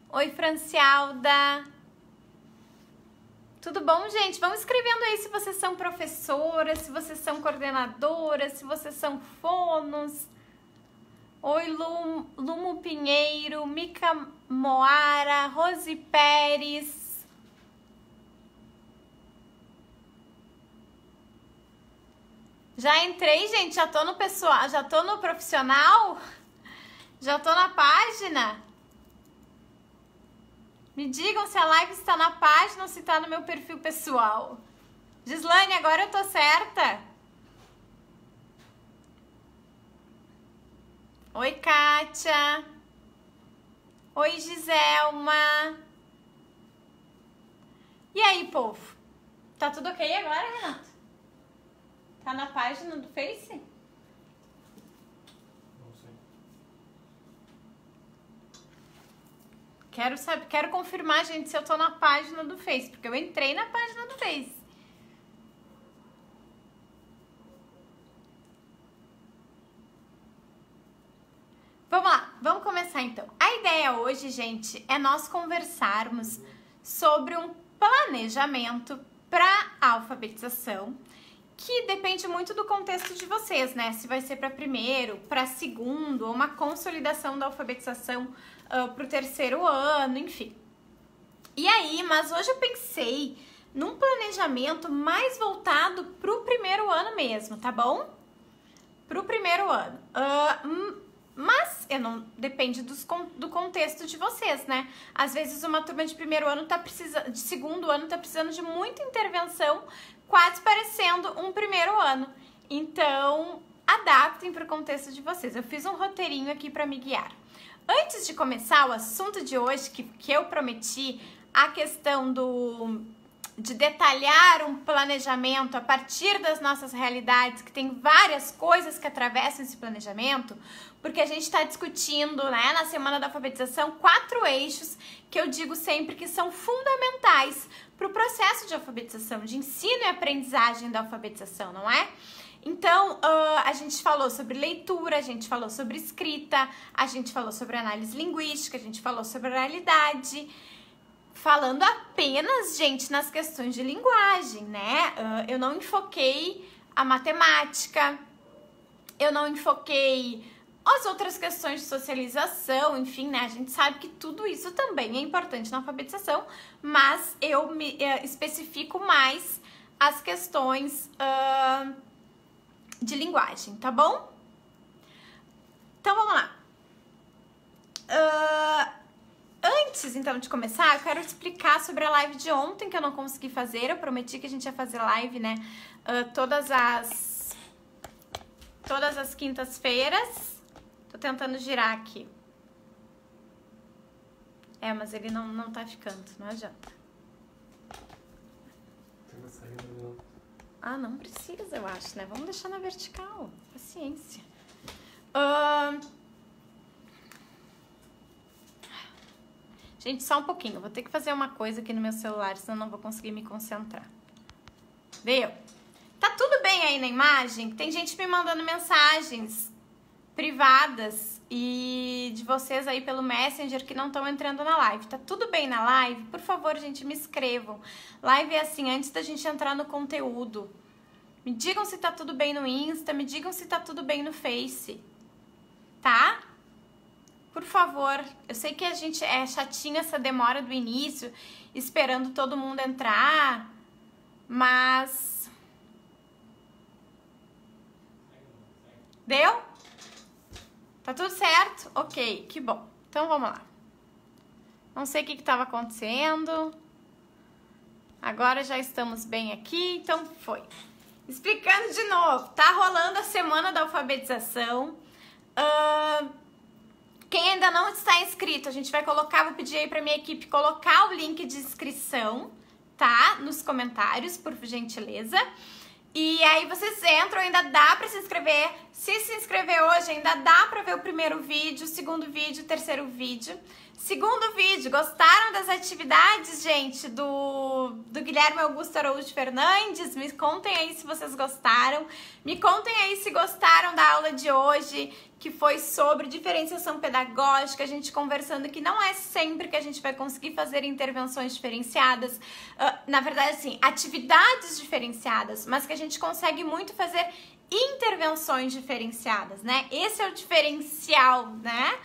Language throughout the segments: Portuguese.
Oi, Francialda. Tudo bom, gente? Vão escrevendo aí se vocês são professoras, se vocês são coordenadoras, se vocês são fonos. Oi, Lumo Pinheiro, Mica Moara, Rose Pérez. Já entrei, gente, já tô no pessoal, já tô no profissional, já tô na página. Me digam se a live está na página ou se está no meu perfil pessoal. Gislane, agora eu tô certa? Oi, Kátia. Oi, Giselma. E aí, povo? Tá tudo ok agora, Renato? Tá na página do Face? Não sei. Quero confirmar, gente, se eu tô na página do Face, porque eu entrei na página do Face. Vamos lá, vamos começar então. A ideia hoje, gente, é nós conversarmos sobre um planejamento para alfabetização, que depende muito do contexto de vocês, né? Se vai ser para primeiro, para segundo, ou uma consolidação da alfabetização para o terceiro ano, enfim. E aí, mas hoje eu pensei num planejamento mais voltado para o primeiro ano mesmo, tá bom? Para o primeiro ano. Mas depende do contexto de vocês, né? Às vezes uma turma de primeiro ano de segundo ano tá precisando de muita intervenção, quase parecendo um primeiro ano. Então, adaptem para o contexto de vocês. Eu fiz um roteirinho aqui para me guiar. Antes de começar o assunto de hoje, que eu prometi, a questão de detalhar um planejamento a partir das nossas realidades, que tem várias coisas que atravessam esse planejamento, porque a gente está discutindo, né, na Semana da Alfabetização, 4 eixos que eu digo sempre que são fundamentais para o processo de alfabetização, de ensino e aprendizagem da alfabetização, não é? Então, a gente falou sobre leitura, a gente falou sobre escrita, a gente falou sobre análise linguística, a gente falou sobre oralidade, falando apenas, gente, nas questões de linguagem, né? Eu não enfoquei a matemática, eu não enfoquei as outras questões de socialização, enfim, né? A gente sabe que tudo isso também é importante na alfabetização, mas eu me especifico mais as questões de linguagem, tá bom? Então, vamos lá. Antes, então, de começar, eu quero explicar sobre a live de ontem que eu não consegui fazer. Eu prometi que a gente ia fazer live, né, todas as quintas-feiras. Tô tentando girar aqui. Mas ele não tá ficando, não adianta. Tem uma saída, não. Não precisa, eu acho, né? Vamos deixar na vertical. Paciência. Gente, só um pouquinho. Eu vou ter que fazer uma coisa aqui no meu celular, senão eu não vou conseguir me concentrar. Deu? Tá tudo bem aí na imagem? Tem gente me mandando mensagens privadas e de vocês aí pelo Messenger que não estão entrando na live. Tá tudo bem na live? Por favor, gente, me escrevam. Live é assim, antes da gente entrar no conteúdo. Me digam se tá tudo bem no Insta, me digam se tá tudo bem no Face. Tá? Por favor, eu sei que a gente é chatinha essa demora do início, esperando todo mundo entrar, mas... Deu? Tá tudo certo? Ok, que bom. Então vamos lá. Não sei o que estava acontecendo. Agora já estamos bem aqui, então foi. Explicando de novo, tá rolando a Semana da Alfabetização. Quem ainda não está inscrito, a gente vai colocar, vou pedir aí pra minha equipe colocar o link de inscrição, tá? Nos comentários, por gentileza. E aí vocês entram, ainda dá pra se inscrever. Se inscrever hoje, ainda dá pra ver o primeiro vídeo, o segundo vídeo, o terceiro vídeo. Segundo vídeo, gostaram das atividades, gente, do Guilherme Augusto Araújo Fernandes? Me contem aí se vocês gostaram. Me contem aí se gostaram da aula de hoje, que foi sobre diferenciação pedagógica, a gente conversando que não é sempre que a gente vai conseguir fazer intervenções diferenciadas, na verdade, assim, atividades diferenciadas, mas que a gente consegue muito fazer intervenções diferenciadas, né? Esse é o diferencial, né?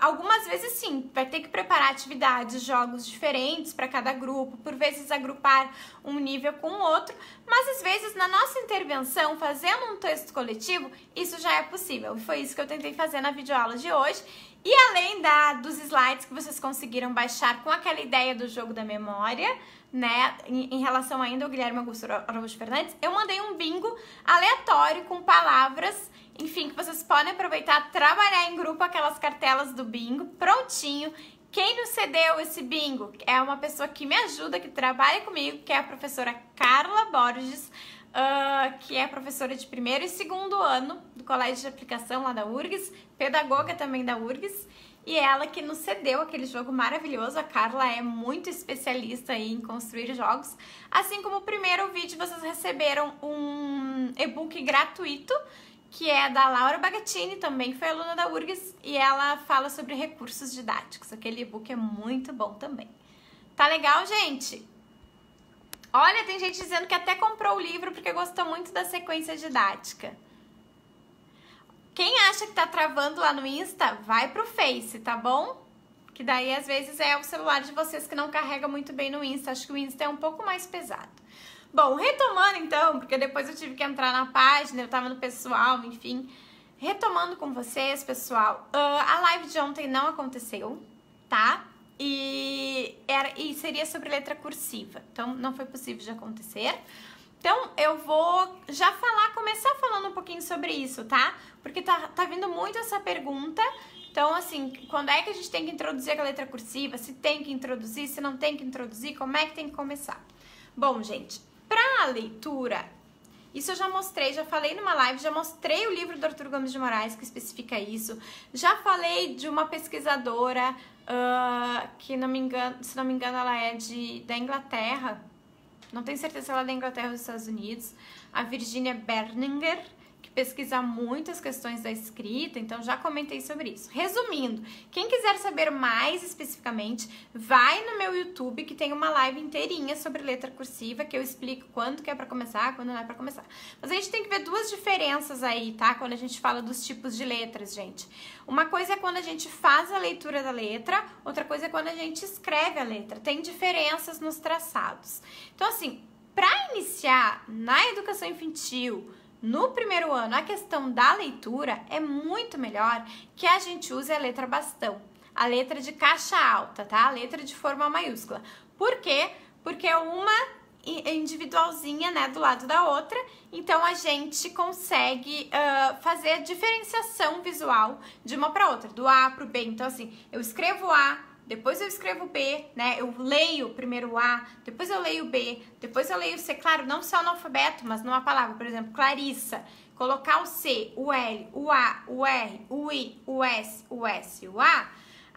Algumas vezes sim, vai ter que preparar atividades, jogos diferentes para cada grupo, por vezes agrupar um nível com o outro, mas às vezes na nossa intervenção, fazendo um texto coletivo, isso já é possível. E foi isso que eu tentei fazer na videoaula de hoje. E além dos slides que vocês conseguiram baixar com aquela ideia do jogo da memória, né, em relação ainda ao Guilherme Augusto Araújo Fernandes, eu mandei um bingo aleatório com palavras, enfim, que vocês podem aproveitar, trabalhar em grupo aquelas cartelas do bingo, prontinho. Quem nos cedeu esse bingo é uma pessoa que me ajuda, que trabalha comigo, que é a professora Carla Borges, que é professora de primeiro e segundo ano do Colégio de Aplicação lá da URGS, pedagoga também da URGS, e ela que nos cedeu aquele jogo maravilhoso. A Carla é muito especialista aí em construir jogos. Assim como o primeiro vídeo, vocês receberam um e-book gratuito, que é da Laura Bagatini, também foi aluna da URGS, e ela fala sobre recursos didáticos. Aquele e-book é muito bom também. Tá legal, gente? Olha, tem gente dizendo que até comprou o livro porque gostou muito da sequência didática. Quem acha que tá travando lá no Insta, vai pro Face, tá bom? Que daí, às vezes, é o celular de vocês que não carrega muito bem no Insta. Acho que o Insta é um pouco mais pesado. Bom, retomando então, porque depois eu tive que entrar na página, eu tava no pessoal, enfim. Retomando com vocês, pessoal, a live de ontem não aconteceu, tá? E seria sobre letra cursiva, então não foi possível de acontecer. Então eu vou já começar falando um pouquinho sobre isso, tá? Porque tá vindo muito essa pergunta. Então, assim, quando é que a gente tem que introduzir a letra cursiva? Se tem que introduzir, se não tem que introduzir, como é que tem que começar? Bom, gente, para a leitura, isso eu já mostrei, já falei numa live, já mostrei o livro do Arthur Gomes de Moraes que especifica isso. Já falei de uma pesquisadora que, não me engano, se não me engano, ela é da Inglaterra. Não tenho certeza se ela é da Inglaterra ou dos Estados Unidos. A Virginia Berninger, que pesquisa muitas questões da escrita, então já comentei sobre isso. Resumindo, quem quiser saber mais especificamente, vai no meu YouTube, que tem uma live inteirinha sobre letra cursiva, que eu explico quando que é pra começar, quando não é pra começar. Mas a gente tem que ver duas diferenças aí, tá? Quando a gente fala dos tipos de letras, gente. Uma coisa é quando a gente faz a leitura da letra, outra coisa é quando a gente escreve a letra. Tem diferenças nos traçados. Então, assim, pra iniciar na educação infantil, no primeiro ano, a questão da leitura é muito melhor que a gente use a letra bastão, a letra de caixa alta, tá? A letra de forma maiúscula. Por quê? Porque é uma individualzinha, né, do lado da outra, então a gente consegue fazer a diferenciação visual de uma para outra, do A para o B. Então, assim, eu escrevo A, depois eu escrevo B, né? Eu leio primeiro o A, depois eu leio o B, depois eu leio o C. Claro, não só no alfabeto, mas numa palavra. Por exemplo, Clarissa. Colocar o C, o L, o A, o R, o I, o S e o A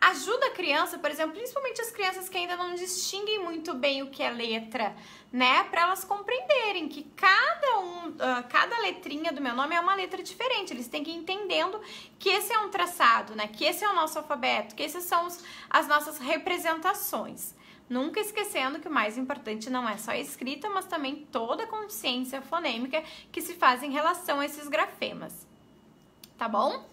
ajuda a criança, por exemplo, principalmente as crianças que ainda não distinguem muito bem o que é letra, né? Para elas compreenderem que cada letrinha do meu nome é uma letra diferente. Eles têm que ir entendendo que esse é um traçado, né? Que esse é o nosso alfabeto, que esses são as nossas representações. Nunca esquecendo que o mais importante não é só a escrita, mas também toda a consciência fonêmica que se faz em relação a esses grafemas. Tá bom?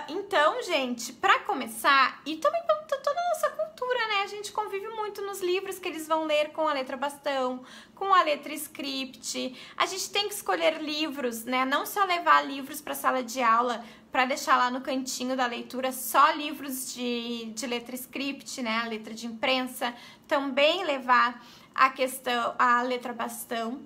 Então, gente, pra começar, e também toda a nossa cultura, né? A gente convive muito nos livros que eles vão ler com a letra bastão, com a letra script. A gente tem que escolher livros, né? Não só levar livros pra sala de aula pra deixar lá no cantinho da leitura só livros de letra script, né? A letra de imprensa. Também levar a letra bastão.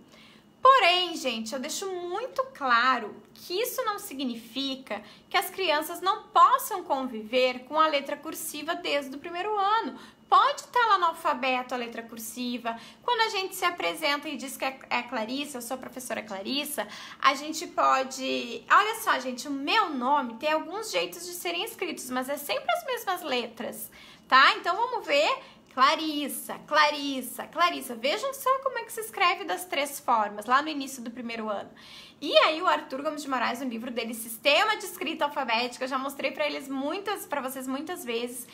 Porém, gente, eu deixo muito claro que isso não significa que as crianças não possam conviver com a letra cursiva desde o primeiro ano. Pode estar lá no alfabeto a letra cursiva. Quando a gente se apresenta e diz que é Clarissa, eu sou a professora Clarissa, a gente pode... Olha só, gente, o meu nome tem alguns jeitos de serem escritos, mas é sempre as mesmas letras, tá? Então, vamos ver... Clarissa, Clarissa, Clarissa. Vejam só como é que se escreve das 3 formas, lá no início do primeiro ano. E aí o Arthur Gomes de Moraes, no livro dele, Sistema de Escrita Alfabética, eu já mostrei para vocês muitas vezes.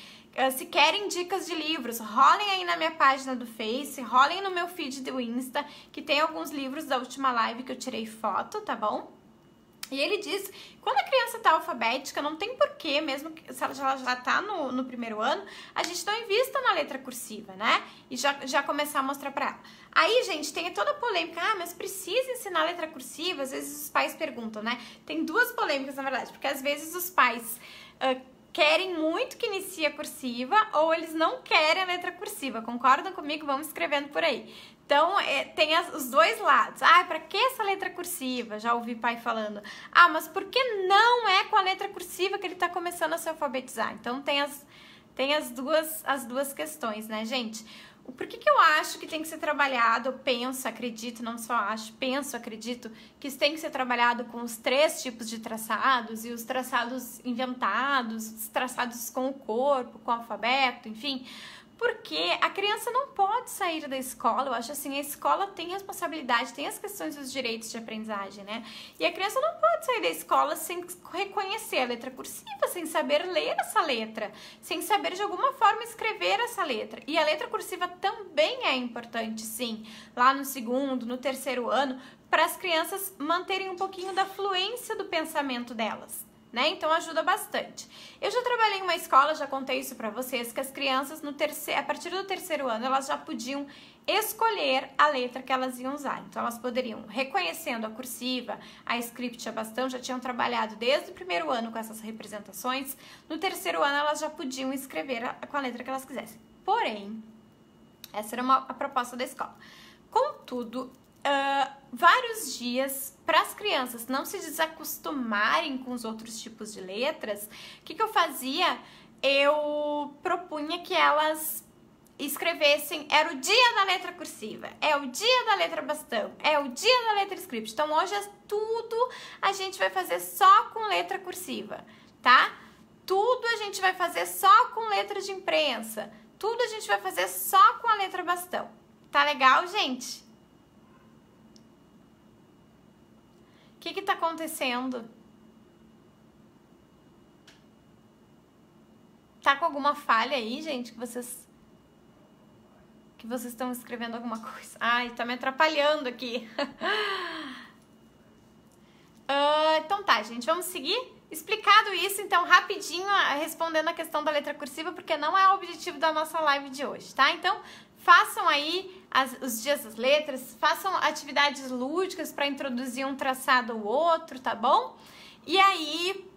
Se querem dicas de livros, rolem aí na minha página do Face, rolem no meu feed do Insta, que tem alguns livros da última live que eu tirei foto, tá bom? E ele diz, quando a criança tá alfabética, não tem porquê, mesmo que se ela já tá no primeiro ano, a gente não invista na letra cursiva, né? E já começar a mostrar pra ela. Aí, gente, tem toda a polêmica, mas precisa ensinar a letra cursiva? Às vezes os pais perguntam, né? Tem 2 polêmicas, na verdade, porque às vezes os pais... querem muito que inicie a cursiva ou eles não querem a letra cursiva. Concordam comigo? Vamos escrevendo por aí. Então, tem os 2 lados. Pra que essa letra cursiva? Já ouvi pai falando. Mas por que não é com a letra cursiva que ele tá começando a se alfabetizar? Então, tem as duas questões, né, gente? Por que eu acho que tem que ser trabalhado, eu penso, acredito, não só acho, penso, acredito, que isso tem que ser trabalhado com os 3 tipos de traçados e os traçados inventados, os traçados com o corpo, com o alfabeto, enfim... Porque a criança não pode sair da escola, eu acho assim, a escola tem responsabilidade, tem as questões dos direitos de aprendizagem, né? E a criança não pode sair da escola sem reconhecer a letra cursiva, sem saber ler essa letra, sem saber de alguma forma escrever essa letra. E a letra cursiva também é importante, sim, lá no 2º, no 3º ano, para as crianças manterem um pouquinho da fluência do pensamento delas. Né? Então ajuda bastante. Eu já trabalhei em uma escola, já contei isso pra vocês, que as crianças a partir do 3º ano, elas já podiam escolher a letra que elas iam usar. Então elas poderiam, reconhecendo a cursiva, a script, a bastão, já tinham trabalhado desde o 1º ano com essas representações. No 3º ano elas já podiam escrever com a letra que elas quisessem. Porém, essa era a proposta da escola. Contudo, vários dias para as crianças não se desacostumarem com os outros tipos de letras, o que eu fazia? Eu propunha que elas escrevessem, era o dia da letra cursiva, é o dia da letra bastão, é o dia da letra script. Então hoje tudo a gente vai fazer só com letra cursiva, tá? Tudo a gente vai fazer só com letra de imprensa, tudo a gente vai fazer só com a letra bastão. Tá legal, gente? O que tá acontecendo? Tá com alguma falha aí, gente? Que vocês estão escrevendo alguma coisa? Ai, tá me atrapalhando aqui. Então tá, gente, vamos seguir? Explicado isso, então, rapidinho, respondendo a questão da letra cursiva, porque não é o objetivo da nossa live de hoje, tá? Então, façam aí os dias das letras, façam atividades lúdicas para introduzir um traçado ou outro, tá bom? E aí,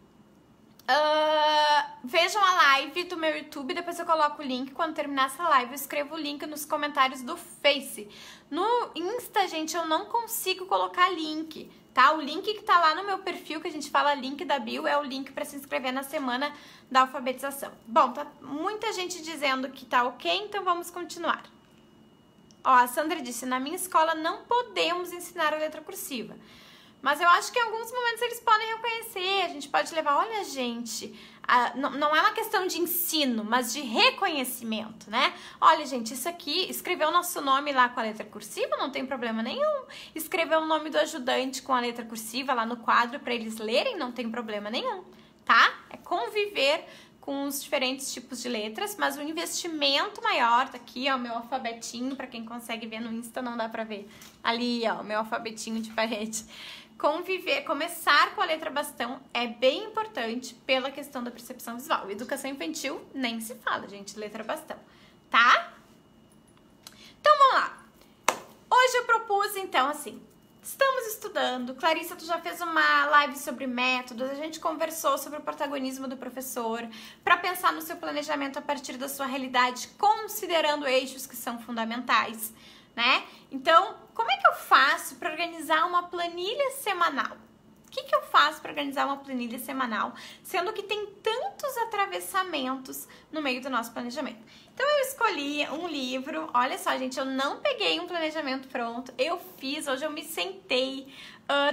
vejam a live do meu YouTube, depois eu coloco o link. Quando terminar essa live, eu escrevo o link nos comentários do Face. No Insta, gente, eu não consigo colocar link, tá? O link que tá lá no meu perfil, que a gente fala link da bio, é o link para se inscrever na semana da alfabetização. Bom, tá muita gente dizendo que tá ok, então vamos continuar. Ó, a Sandra disse, na minha escola não podemos ensinar a letra cursiva. Mas eu acho que em alguns momentos eles podem reconhecer, a gente pode levar, olha gente, não é uma questão de ensino, mas de reconhecimento, né? Olha gente, isso aqui, escrever o nosso nome lá com a letra cursiva, não tem problema nenhum. Escrever o nome do ajudante com a letra cursiva lá no quadro para eles lerem, não tem problema nenhum, tá? É conviver com os diferentes tipos de letras, mas o investimento maior, tá aqui, ó, o meu alfabetinho, para quem consegue ver no Insta, não dá pra ver. Ali, ó, o meu alfabetinho de parede. Começar com a letra bastão é bem importante pela questão da percepção visual. Educação infantil nem se fala, gente, letra bastão, tá? Então, vamos lá. Hoje eu propus, então, assim, estamos estudando, Clarissa, tu já fez uma live sobre métodos, a gente conversou sobre o protagonismo do professor, para pensar no seu planejamento a partir da sua realidade, considerando eixos que são fundamentais, né? Então, como é que eu faço para organizar uma planilha semanal? O que eu faço para organizar uma planilha semanal, sendo que tem tantos atravessamentos no meio do nosso planejamento? Então eu escolhi um livro, olha só, gente, eu não peguei um planejamento pronto, eu fiz, hoje eu me sentei,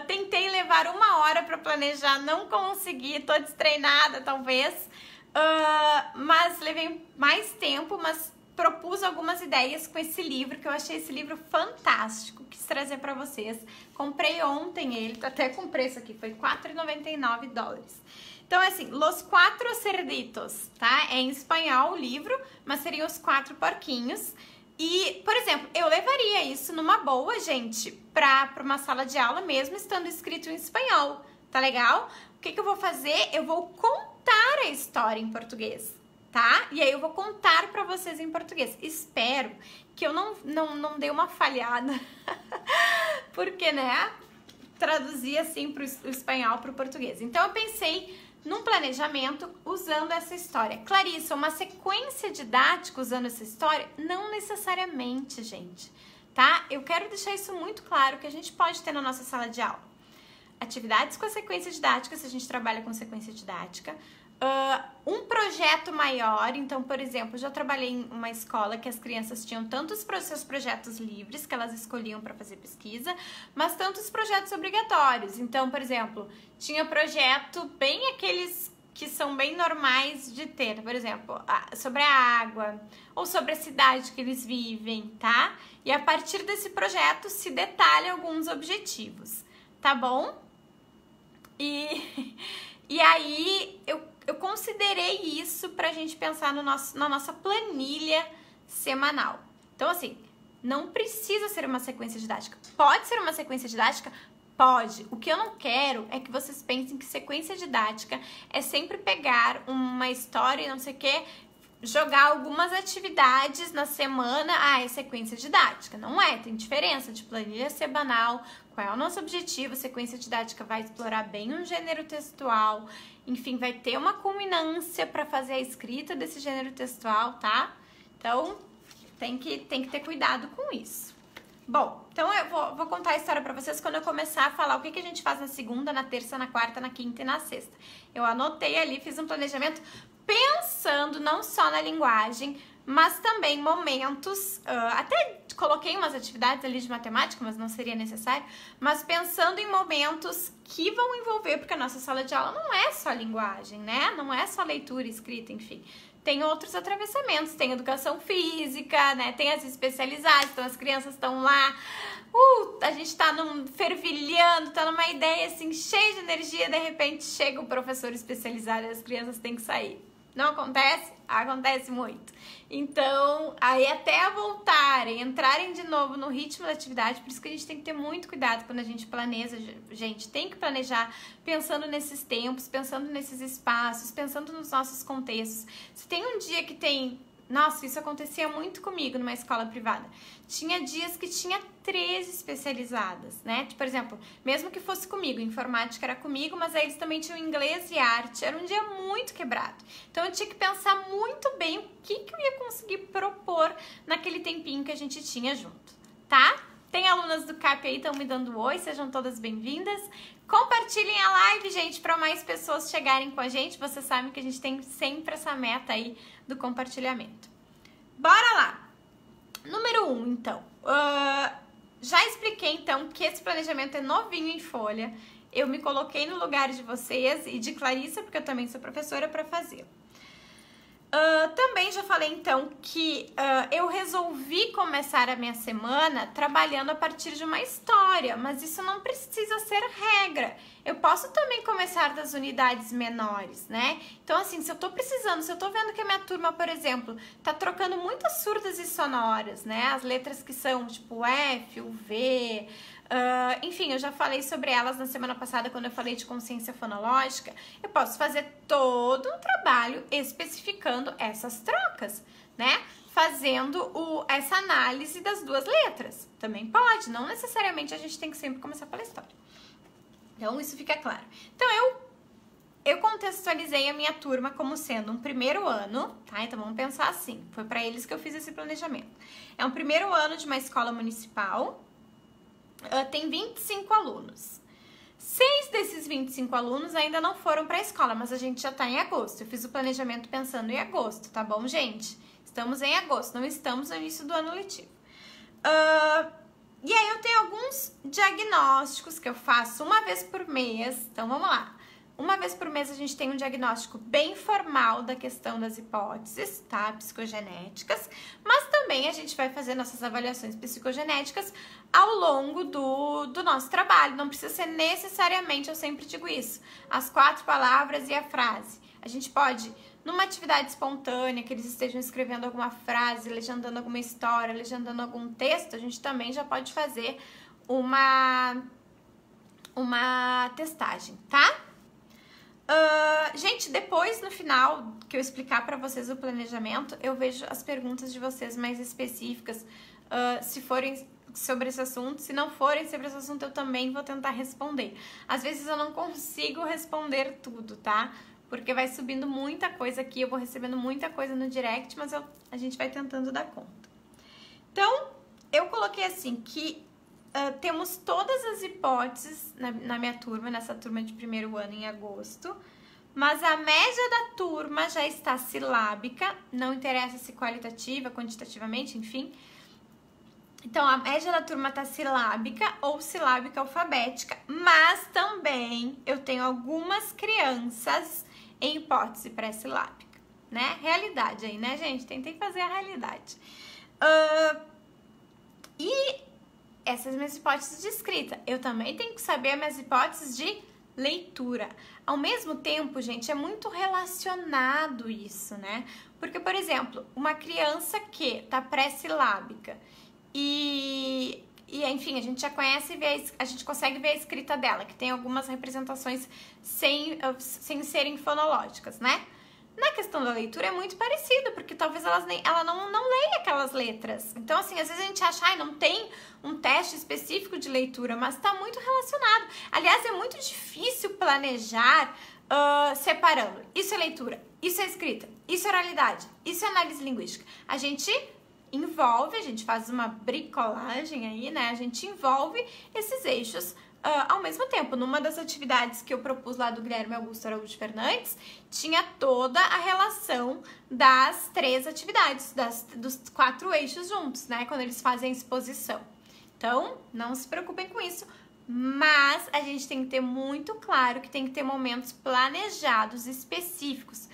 tentei levar 1 hora para planejar, não consegui, tô destreinada talvez, mas levei mais tempo, mas propus algumas ideias com esse livro, que eu achei esse livro fantástico, quis trazer para vocês. Comprei ontem ele, tá até com preço aqui, foi $4,99. Então é assim, Los Cuatro Cerditos, tá? É em espanhol o livro, mas seriam os 4 porquinhos. E, por exemplo, eu levaria isso numa boa, gente, pra uma sala de aula, mesmo estando escrito em espanhol, tá legal? O que eu vou fazer? Eu vou contar a história em português. Tá? E aí eu vou contar pra vocês em português. Espero que eu não dê uma falhada, porque, né, traduzir assim pro espanhol pro português. Então eu pensei num planejamento usando essa história. Clarissa, uma sequência didática usando essa história? Não necessariamente, gente, tá? Eu quero deixar isso muito claro, que a gente pode ter na nossa sala de aula atividades com a sequência didática, se a gente trabalha com sequência didática, um projeto maior. Então, por exemplo, já trabalhei em uma escola que as crianças tinham tantos seus projetos livres que elas escolhiam para fazer pesquisa, mas tantos projetos obrigatórios. Então, por exemplo, tinha projeto bem aqueles que são bem normais de ter, por exemplo, sobre a água ou sobre a cidade que eles vivem, tá? E a partir desse projeto se detalha alguns objetivos, tá bom? E aí eu considerei isso pra gente pensar na nossa planilha semanal. Então, assim, não precisa ser uma sequência didática. Pode ser uma sequência didática? Pode. O que eu não quero é que vocês pensem que sequência didática é sempre pegar uma história e não sei o quê, jogar algumas atividades na semana, é sequência didática. Não é, tem diferença de planilha semanal. Qual é o nosso objetivo? Sequência didática vai explorar bem um gênero textual, enfim, vai ter uma culminância para fazer a escrita desse gênero textual, tá? Então, tem que ter cuidado com isso. Bom, então eu vou contar a história pra vocês quando eu começar a falar o que a gente faz na segunda, na terça, na quarta, na quinta e na sexta. Eu anotei ali, fiz um planejamento pensando não só na linguagem, mas também momentos, até coloquei umas atividades ali de matemática, mas não seria necessário, mas pensando em momentos que vão envolver, porque a nossa sala de aula não é só linguagem, né? Não é só leitura, escrita, enfim. Tem outros atravessamentos, tem educação física, né? Tem as especializadas, então as crianças estão lá, a gente tá fervilhando, tá numa ideia assim, cheia de energia, de repente chega o professor especializado e as crianças têm que sair. Não acontece? Acontece muito. Então, aí até voltarem, entrarem de novo no ritmo da atividade, por isso que a gente tem que ter muito cuidado quando a gente planeja, gente, tem que planejar pensando nesses tempos, pensando nesses espaços, pensando nos nossos contextos. Se tem um dia que tem... Nossa, isso acontecia muito comigo numa escola privada. Tinha dias que tinha 3 especializadas, né? Por exemplo, mesmo que fosse comigo, informática era comigo, mas aí eles também tinham inglês e arte. Era um dia muito quebrado. Então eu tinha que pensar muito bem o que eu ia conseguir propor naquele tempinho que a gente tinha junto, tá? Tem alunas do CAP aí, estão me dando oi, sejam todas bem-vindas. Compartilhem a live, gente, para mais pessoas chegarem com a gente. Vocês sabem que a gente tem sempre essa meta aí do compartilhamento. Bora lá! Número 1, então. Já expliquei, então, que esse planejamento é novinho em folha. Eu me coloquei no lugar de vocês e de Clarissa, porque eu também sou professora, para fazê-lo. Também já falei, então, que eu resolvi começar a minha semana trabalhando a partir de uma história, mas isso não precisa ser regra. Eu posso também começar das unidades menores, né? Então, assim, se eu tô precisando, se eu tô vendo que a minha turma, por exemplo, tá trocando muitas surdas e sonoras, né? As letras que são, tipo, o F, o V... enfim, eu já falei sobre elas na semana passada quando eu falei de consciência fonológica. Eu posso fazer todo um trabalho especificando essas trocas, né? Fazendo essa análise das 2 letras. Também pode, não necessariamente a gente tem que sempre começar pela história. Então, isso fica claro. Então, eu contextualizei a minha turma como sendo um primeiro ano, tá? Então, vamos pensar assim. Foi para eles que eu fiz esse planejamento. É um primeiro ano de uma escola municipal, tem 25 alunos. 6 desses 25 alunos ainda não foram para a escola, mas a gente já tá em agosto. Eu fiz o planejamento pensando em agosto, tá bom, gente? Estamos em agosto, não estamos no início do ano letivo. E aí eu tenho alguns diagnósticos que eu faço uma vez por mês. Então vamos lá. Uma vez por mês a gente tem um diagnóstico bem formal da questão das hipóteses, tá? Psicogenéticas. Mas também a gente vai fazer nossas avaliações psicogenéticas ao longo do nosso trabalho. Não precisa ser necessariamente, eu sempre digo isso, as 4 palavras e a frase. A gente pode, numa atividade espontânea, que eles estejam escrevendo alguma frase, legendando alguma história, legendando algum texto, a gente também já pode fazer uma testagem, tá? Gente, depois no final que eu explicar pra vocês o planejamento, eu vejo as perguntas de vocês mais específicas, se forem sobre esse assunto. Se não forem sobre esse assunto, eu também vou tentar responder. Às vezes eu não consigo responder tudo, tá? Porque vai subindo muita coisa aqui, eu vou recebendo muita coisa no direct, mas a gente vai tentando dar conta. Então, eu coloquei assim que temos todas as hipóteses na minha turma, nessa turma de primeiro ano em agosto, mas a média da turma já está silábica, não interessa se qualitativa, quantitativamente, enfim. Então, a média da turma está silábica ou silábica alfabética, mas também eu tenho algumas crianças em hipótese pré-silábica, né? Realidade aí, né, gente? Tentei fazer a realidade. E essas minhas hipóteses de escrita. Eu também tenho que saber as minhas hipóteses de leitura. Ao mesmo tempo, gente, é muito relacionado isso, né? Porque, por exemplo, uma criança que tá pré-silábica e enfim, a gente já conhece e a gente consegue ver a escrita dela, que tem algumas representações sem serem fonológicas, né? Na questão da leitura é muito parecido, porque talvez ela não leia aquelas letras. Então, assim, às vezes a gente acha, não tem um teste específico de leitura, mas tá muito relacionado. Aliás, é muito difícil planejar separando. Isso é leitura, isso é escrita, isso é oralidade, isso é análise linguística. A gente envolve, a gente faz uma bricolagem aí, né? A gente envolve esses eixos ao mesmo tempo. Numa das atividades que eu propus lá do Guilherme Augusto Araújo Fernandes, tinha toda a relação das 3 atividades, dos 4 eixos juntos, né? Quando eles fazem a exposição. Então, não se preocupem com isso, mas a gente tem que ter muito claro que tem que ter momentos planejados, específicos,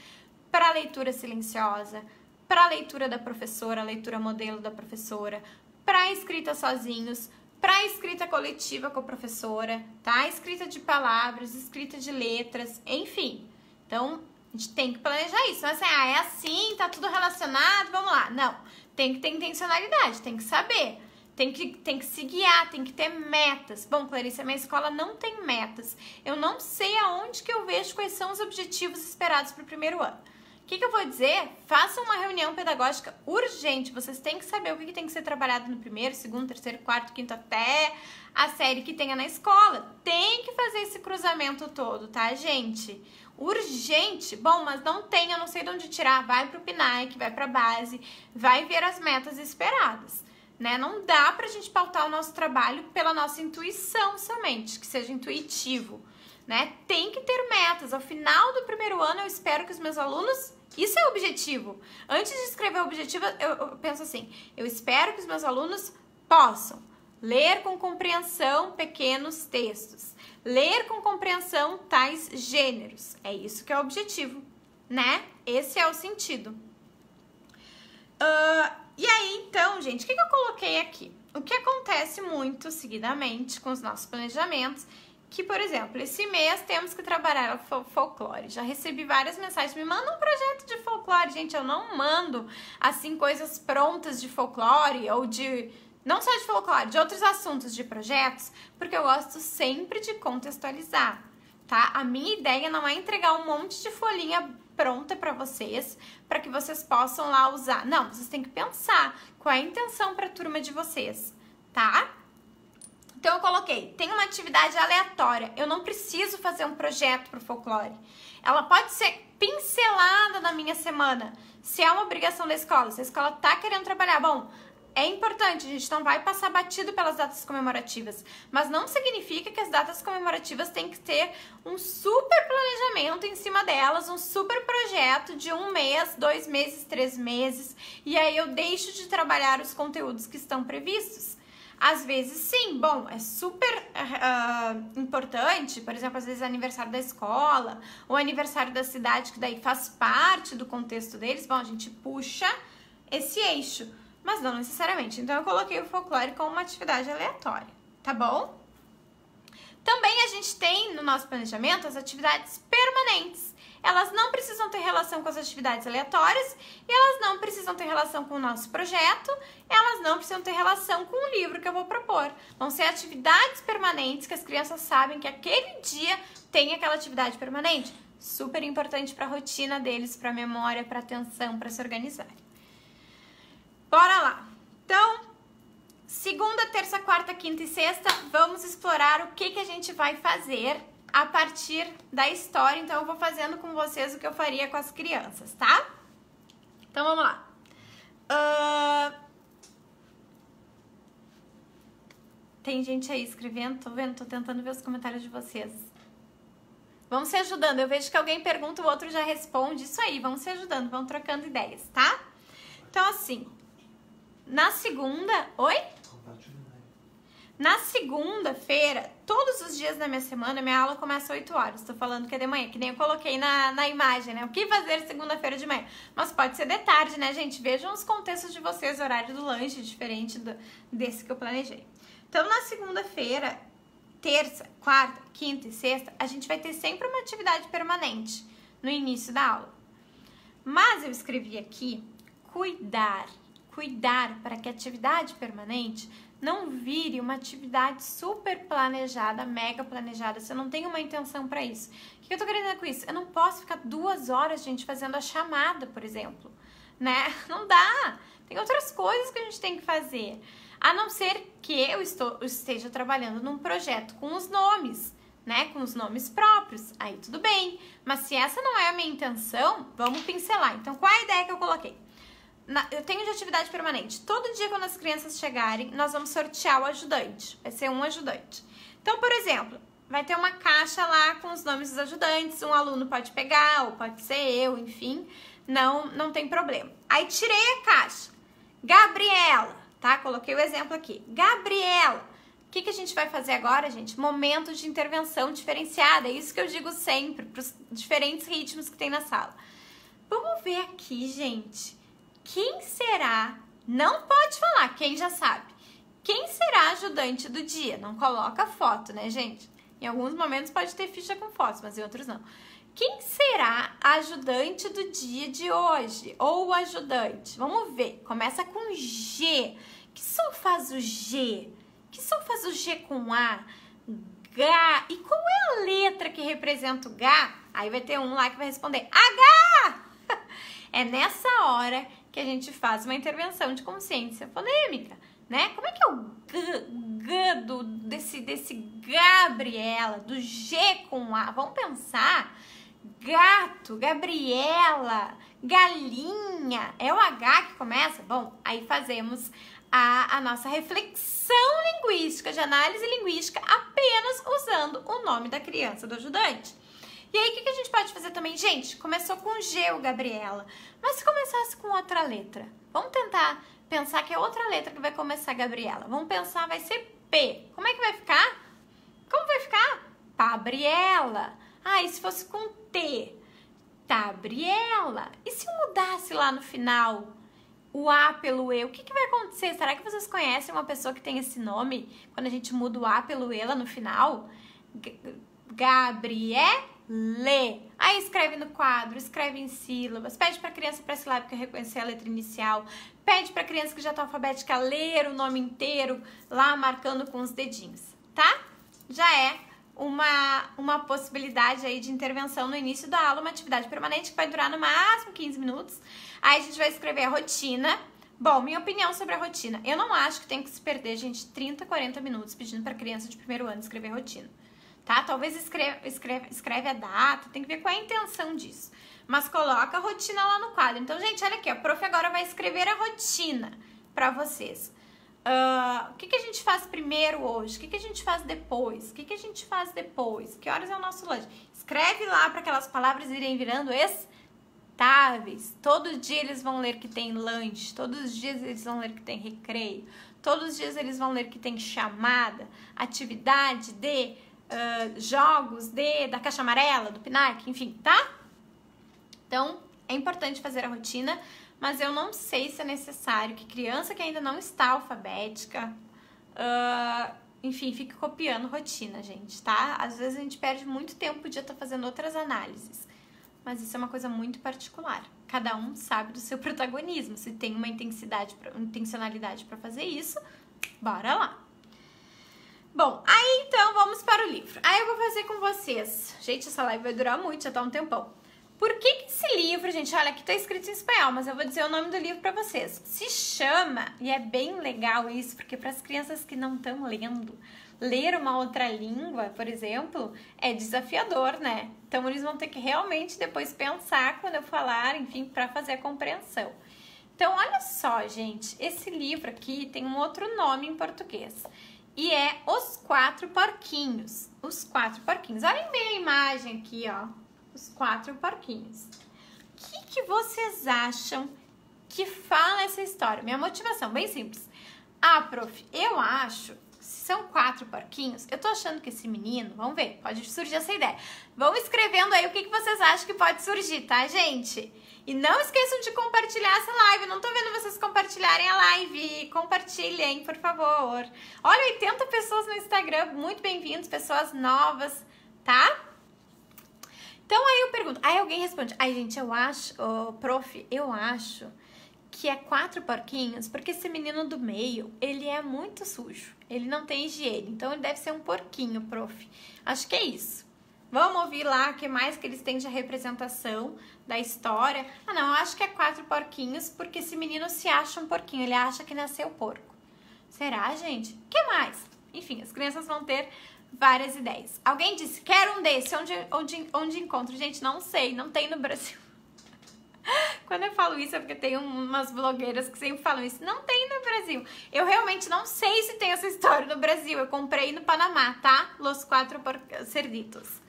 para a leitura silenciosa, para a leitura da professora, a leitura modelo da professora, para a escrita sozinhos, para a escrita coletiva com a professora, tá? Escrita de palavras, escrita de letras, enfim. Então, a gente tem que planejar isso. Não é assim, é assim, tá tudo relacionado, vamos lá. Não, tem que ter intencionalidade, tem que saber, tem que se guiar, tem que ter metas. Bom, Clarice, a minha escola não tem metas. Eu não sei aonde que eu vejo quais são os objetivos esperados para o primeiro ano. O que eu vou dizer? Façam uma reunião pedagógica urgente. Vocês têm que saber o que tem que ser trabalhado no primeiro, segundo, terceiro, quarto, quinto, até a série que tenha na escola. Tem que fazer esse cruzamento todo, tá, gente? Urgente. Bom, mas não tem, eu não sei de onde tirar. Vai pro PNAEC, vai pra base, vai ver as metas esperadas, né? Não dá pra gente pautar o nosso trabalho pela nossa intuição somente, que seja intuitivo, né? Tem que ter metas. Ao final do primeiro ano, eu espero que os meus alunos... Isso é o objetivo. Antes de escrever o objetivo, eu penso assim, eu espero que os meus alunos possam ler com compreensão pequenos textos, ler com compreensão tais gêneros. É isso que é o objetivo, né? Esse é o sentido. E aí, então, gente, o que eu coloquei aqui? O que acontece muito seguidamente com os nossos planejamentos, que, por exemplo, esse mês temos que trabalhar folclore. Já recebi várias mensagens, me manda um projeto de folclore. Gente, eu não mando, assim, coisas prontas de folclore ou de... Não só de folclore, de outros assuntos de projetos, porque eu gosto sempre de contextualizar, tá? A minha ideia não é entregar um monte de folhinha pronta pra vocês, para que vocês possam lá usar. Não, vocês têm que pensar qual é a intenção pra turma de vocês, tá? Então, eu coloquei, tem uma atividade aleatória, eu não preciso fazer um projeto para o folclore. Ela pode ser pincelada na minha semana, se é uma obrigação da escola, se a escola tá querendo trabalhar. Bom, é importante, a gente não vai passar batido pelas datas comemorativas, mas não significa que as datas comemorativas têm que ter um super planejamento em cima delas, um super projeto de 1 mês, 2 meses, 3 meses, e aí eu deixo de trabalhar os conteúdos que estão previstos. Às vezes sim, bom, é super importante, por exemplo, às vezes é aniversário da escola, ou aniversário da cidade, que daí faz parte do contexto deles, bom, a gente puxa esse eixo, mas não necessariamente. Então eu coloquei o folclore como uma atividade aleatória, tá bom? Também a gente tem no nosso planejamento as atividades permanentes. Elas não precisam ter relação com as atividades aleatórias, e elas não precisam ter relação com o nosso projeto, elas não precisam ter relação com o livro que eu vou propor. Vão ser atividades permanentes que as crianças sabem que aquele dia tem aquela atividade permanente. Super importante para a rotina deles, para a memória, para a atenção, para se organizarem. Bora lá! Então, segunda, terça, quarta, quinta e sexta, vamos explorar o que a gente vai fazer a partir da história. Então, eu vou fazendo com vocês o que eu faria com as crianças, tá? Então, vamos lá. Tem gente aí escrevendo, tô tentando ver os comentários de vocês. Vamos se ajudando. Eu vejo que alguém pergunta, o outro já responde. Isso aí, vamos se ajudando, vamos trocando ideias, tá? Então, assim, na segunda... Oi? Na segunda-feira, todos os dias da minha semana, minha aula começa às 8 horas. Tô falando que é de manhã, que nem eu coloquei na imagem, né? O que fazer segunda-feira de manhã? Mas pode ser de tarde, né, gente? Vejam os contextos de vocês, o horário do lanche, diferente desse que eu planejei. Então, na segunda-feira, terça, quarta, quinta e sexta, a gente vai ter sempre uma atividade permanente no início da aula. Mas eu escrevi aqui, cuidar para que a atividade permanente não vire uma atividade super planejada, mega planejada, se eu não tenho uma intenção para isso. O que eu tô querendo dizer com isso? Eu não posso ficar 2 horas, gente, fazendo a chamada, por exemplo, né? Não dá. Tem outras coisas que a gente tem que fazer. A não ser que eu esteja trabalhando num projeto com os nomes, né? Com os nomes próprios. Aí tudo bem. Mas se essa não é a minha intenção, vamos pincelar. Então, qual é a ideia que eu coloquei? Eu tenho de atividade permanente. Todo dia, quando as crianças chegarem, nós vamos sortear o ajudante. Vai ser um ajudante. Então, por exemplo, vai ter uma caixa lá com os nomes dos ajudantes. Um aluno pode pegar, ou pode ser eu, enfim. Não tem problema. Aí, tirei a caixa. Gabriela, tá? Coloquei o exemplo aqui. Gabriela. O que a gente vai fazer agora, gente? Momento de intervenção diferenciada. É isso que eu digo sempre, para os diferentes ritmos que tem na sala. Vamos ver aqui, gente. Quem será? Não pode falar, quem já sabe. Quem será ajudante do dia? Não coloca foto, né, gente? Em alguns momentos pode ter ficha com fotos, mas em outros não. Quem será a ajudante do dia de hoje? Ou o ajudante? Vamos ver. Começa com G. Que som faz o G? Que som faz o G com A? H. E qual é a letra que representa o H? Aí vai ter um lá que vai responder H! É nessa hora que a gente faz uma intervenção de consciência fonêmica, né? Como é que é o G desse Gabriela, do G com A? Vamos pensar. Gato, Gabriela, galinha. É o H que começa? Bom, aí fazemos a nossa reflexão linguística, de análise linguística, apenas usando o nome da criança, do ajudante. E aí, o que a gente pode fazer também? Gente, começou com G o Gabriela, mas se começasse com outra letra? Vamos tentar pensar que é outra letra que vai começar Gabriela. Vamos pensar, vai ser P. Como é que vai ficar? Como vai ficar? Pabriela. Ah, e se fosse com T? Tabriela. E se eu mudasse lá no final o A pelo E? O que vai acontecer? Será que vocês conhecem uma pessoa que tem esse nome? Quando a gente muda o A pelo E lá no final? Gabriela. Aí escreve no quadro, escreve em sílabas, pede para a criança pré-silábica reconhecer a letra inicial, pede para a criança que já está alfabética ler o nome inteiro, lá marcando com os dedinhos, tá? Já é uma possibilidade aí de intervenção no início da aula, uma atividade permanente que vai durar no máximo 15 minutos. Aí a gente vai escrever a rotina. Bom, minha opinião sobre a rotina. Eu não acho que tem que se perder, gente, 30, 40 minutos pedindo para criança de primeiro ano escrever rotina. Tá? Talvez escreve a data, tem que ver qual é a intenção disso. Mas coloca a rotina lá no quadro. Então, gente, olha aqui, a prof agora vai escrever a rotina pra vocês. O que a gente faz primeiro hoje? O que a gente faz depois? O que a gente faz depois? Que horas é o nosso lanche? Escreve lá para aquelas palavras irem virando estáveis. Todo dia eles vão ler que tem lanche, todos os dias eles vão ler que tem recreio, todos os dias eles vão ler que tem chamada, atividade de jogos da caixa amarela, do PNAC, enfim, tá? Então, é importante fazer a rotina, mas eu não sei se é necessário que criança que ainda não está alfabética, enfim, fique copiando rotina, gente, tá? Às vezes a gente perde muito tempo, podia estar fazendo outras análises, mas isso é uma coisa muito particular. Cada um sabe do seu protagonismo, se tem uma intencionalidade para fazer isso, bora lá! Bom, aí então vamos para o livro. Aí eu vou fazer com vocês. Gente, essa live vai durar muito, já tá um tempão. Por que esse livro, gente, olha, aqui tá escrito em espanhol, mas eu vou dizer o nome do livro pra vocês. Se chama, e é bem legal isso, porque para as crianças que não estão lendo, ler uma outra língua, por exemplo, é desafiador, né? Então eles vão ter que realmente depois pensar quando eu falar, enfim, para fazer a compreensão. Então, olha só, gente, esse livro aqui tem um outro nome em português. E é Os Quatro Porquinhos. Os Quatro Porquinhos. Olhem bem a imagem aqui, ó. Os Quatro Porquinhos. O que vocês acham que fala essa história? Minha motivação, bem simples. Ah, prof, eu acho, se são 4 porquinhos, eu tô achando que esse menino, vamos ver, pode surgir essa ideia. Vão escrevendo aí o que vocês acham que pode surgir, tá, gente? E não esqueçam de compartilhar essa live. Não tô vendo vocês compartilharem a live. Compartilhem, por favor. Olha, 80 pessoas no Instagram. Muito bem-vindos, pessoas novas, tá? Então aí eu pergunto. Aí alguém responde. Ai, gente, eu acho, prof, eu acho que é 4 porquinhos, porque esse menino do meio, ele é muito sujo. Ele não tem higiene. Então ele deve ser um porquinho, prof. Acho que é isso. Vamos ouvir lá o que mais que eles têm de representação da história. Ah, não, eu acho que é 4 porquinhos, porque esse menino se acha um porquinho, ele acha que nasceu porco. Será, gente? O que mais? Enfim, as crianças vão ter várias ideias. Alguém disse, quero um desse, onde encontro? Gente, não sei, não tem no Brasil. Quando eu falo isso é porque tem umas blogueiras que sempre falam isso. Não tem no Brasil. Eu realmente não sei se tem essa história no Brasil. Eu comprei no Panamá, tá? Los Quatro Cerditos.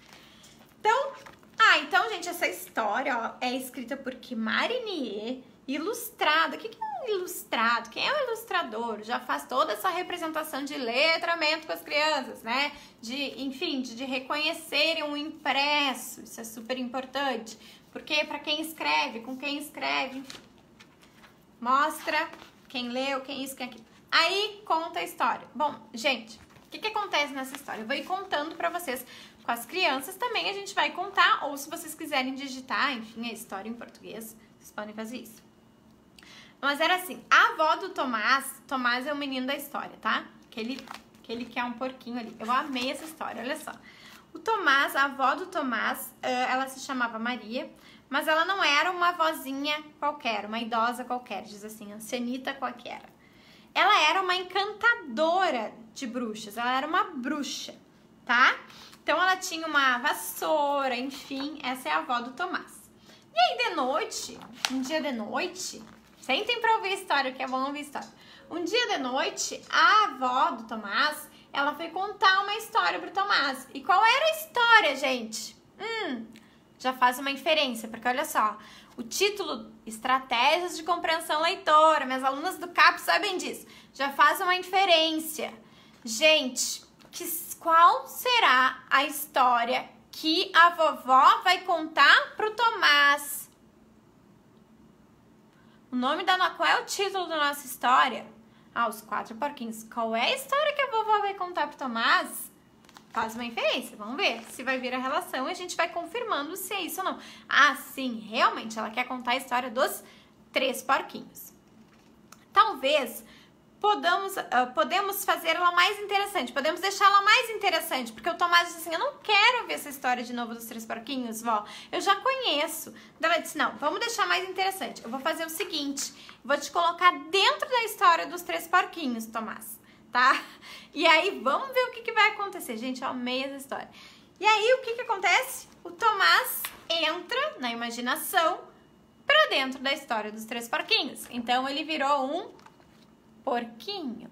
Então, gente, essa história, ó, é escrita por Marinier, ilustrada. O que é um ilustrado? Quem é o ilustrador? Já faz toda essa representação de letramento com as crianças, né? Enfim, de reconhecerem um impresso. Isso é super importante. Porque para quem escreve, com quem escreve, enfim. Mostra quem leu, quem isso, quem aquilo. Aí conta a história. Bom, gente, o que acontece nessa história? Eu vou ir contando pra vocês. Com as crianças também a gente vai contar, ou se vocês quiserem digitar, enfim, a história em português, vocês podem fazer isso. Mas era assim, a avó do Tomás é o menino da história, tá? Aquele que é um porquinho ali. Eu amei essa história, olha só. O Tomás, a avó do Tomás, ela se chamava Maria, mas ela não era uma vozinha qualquer, uma idosa qualquer, diz assim, ancianita qualquer. Ela era uma encantadora de bruxas, ela era uma bruxa, tá? Então, ela tinha uma vassoura, enfim, essa é a avó do Tomás. E aí, de noite, um dia de noite, sentem pra ouvir a história, que é bom ouvir a história. Um dia de noite, a avó do Tomás, ela foi contar uma história pro Tomás. E qual era a história, gente? Já faz uma inferência, porque olha só, o título, Estratégias de Compreensão Leitora, minhas alunas do CAP sabem disso, já faz uma inferência. Gente, qual será a história que a vovó vai contar pro Tomás? Qual é o título da nossa história? Ah, Os Quatro Porquinhos. Qual é a história que a vovó vai contar pro Tomás? Faz uma inferência, vamos ver se vai vir a relação e a gente vai confirmando se é isso ou não. Ah, sim, realmente, ela quer contar a história dos 3 porquinhos. Talvez podemos fazer ela mais interessante, podemos deixar ela mais interessante, porque o Tomás disse assim, eu não quero ver essa história de novo dos 3 porquinhos, vó, eu já conheço. Então ela disse, não, vamos deixar mais interessante, eu vou fazer o seguinte, vou te colocar dentro da história dos 3 porquinhos, Tomás, tá? E aí, vamos ver o que vai acontecer, gente, eu amei essa história. E aí, o que acontece? O Tomás entra na imaginação pra dentro da história dos 3 porquinhos, então ele virou um porquinho.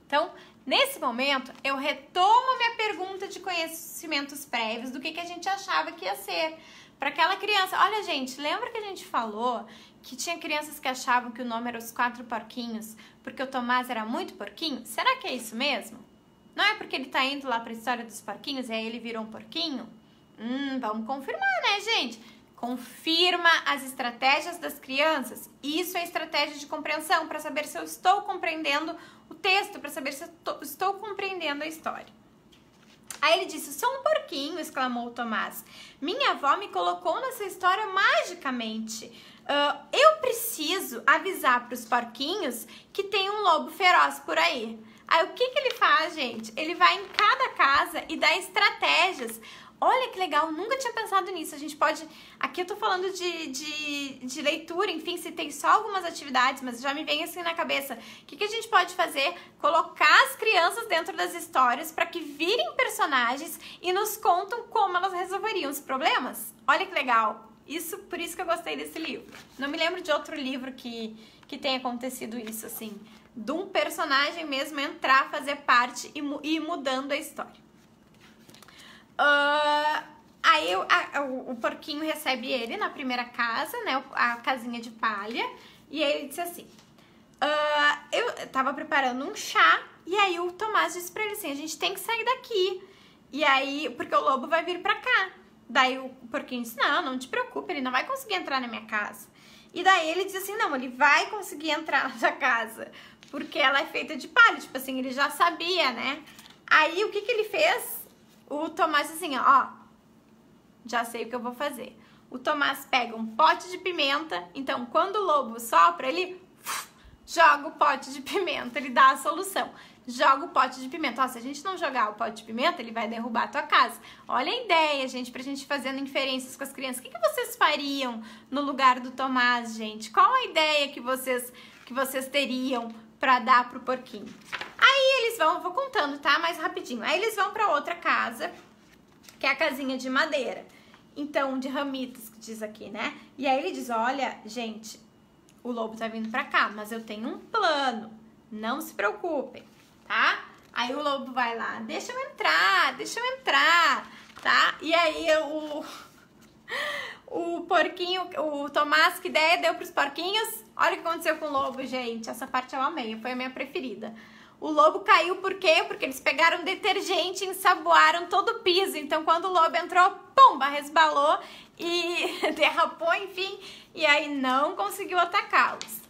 Então, nesse momento, eu retomo minha pergunta de conhecimentos prévios do que a gente achava que ia ser. Para aquela criança, olha gente, lembra que a gente falou que tinha crianças que achavam que o nome era os 4 porquinhos porque o Tomás era muito porquinho? Será que é isso mesmo? Não é porque ele tá indo lá para a história dos porquinhos e aí ele virou um porquinho? Vamos confirmar, né, gente? Confirma as estratégias das crianças. Isso é estratégia de compreensão, para saber se eu estou compreendendo o texto, para saber se eu estou compreendendo a história. Aí ele disse, sou um porquinho, exclamou o Tomás. Minha avó me colocou nessa história magicamente. Eu preciso avisar para os porquinhos que tem um lobo feroz por aí. Aí o que ele faz, gente? Ele vai em cada casa e dá estratégias. Olha que legal, nunca tinha pensado nisso. A gente pode... Aqui eu tô falando de leitura, enfim, citei só algumas atividades, mas já me vem assim na cabeça. O que a gente pode fazer? Colocar as crianças dentro das histórias para que virem personagens e nos contam como elas resolveriam os problemas. Olha que legal. Por isso que eu gostei desse livro. Não me lembro de outro livro que tenha acontecido isso, assim. De um personagem mesmo entrar, fazer parte e ir mudando a história. Aí o porquinho recebe ele na primeira casa, né? A casinha de palha. E aí ele disse assim, eu tava preparando um chá. E aí o Tomás disse pra ele assim, a gente tem que sair daqui. E aí, porque o lobo vai vir pra cá. Daí o porquinho disse, não te preocupe, ele não vai conseguir entrar na minha casa. E daí ele disse assim, não, ele vai conseguir entrar na sua casa, porque ela é feita de palha, tipo assim, ele já sabia, né? Aí o que ele fez? O Tomás disse assim, ó, já sei o que eu vou fazer. O Tomás pega um pote de pimenta, então quando o lobo sopra, ele joga o pote de pimenta, ele dá a solução. Joga o pote de pimenta. Ó, se a gente não jogar o pote de pimenta, ele vai derrubar a tua casa. Olha a ideia, gente, pra gente fazendo inferências com as crianças. O que vocês fariam no lugar do Tomás, gente? Qual a ideia que vocês teriam pra dar pro porquinho? Aí eles vão, eu vou contando, tá? Mais rapidinho. Aí eles vão pra outra casa, que é a casinha de madeira. Então, de ramitas, que diz aqui, né? E aí ele diz, olha, gente, o lobo tá vindo pra cá, mas eu tenho um plano. Não se preocupem. Tá? Aí o lobo vai lá, deixa eu entrar, tá? E aí o porquinho, o Tomás, que ideia deu pros porquinhos? Olha o que aconteceu com o lobo, gente. Essa parte eu amei, foi a minha preferida. O lobo caiu por quê? Porque eles pegaram detergente e ensaboaram todo o piso. Então, quando o lobo entrou, pumba, resbalou e derrapou, enfim. E aí não conseguiu atacá-los.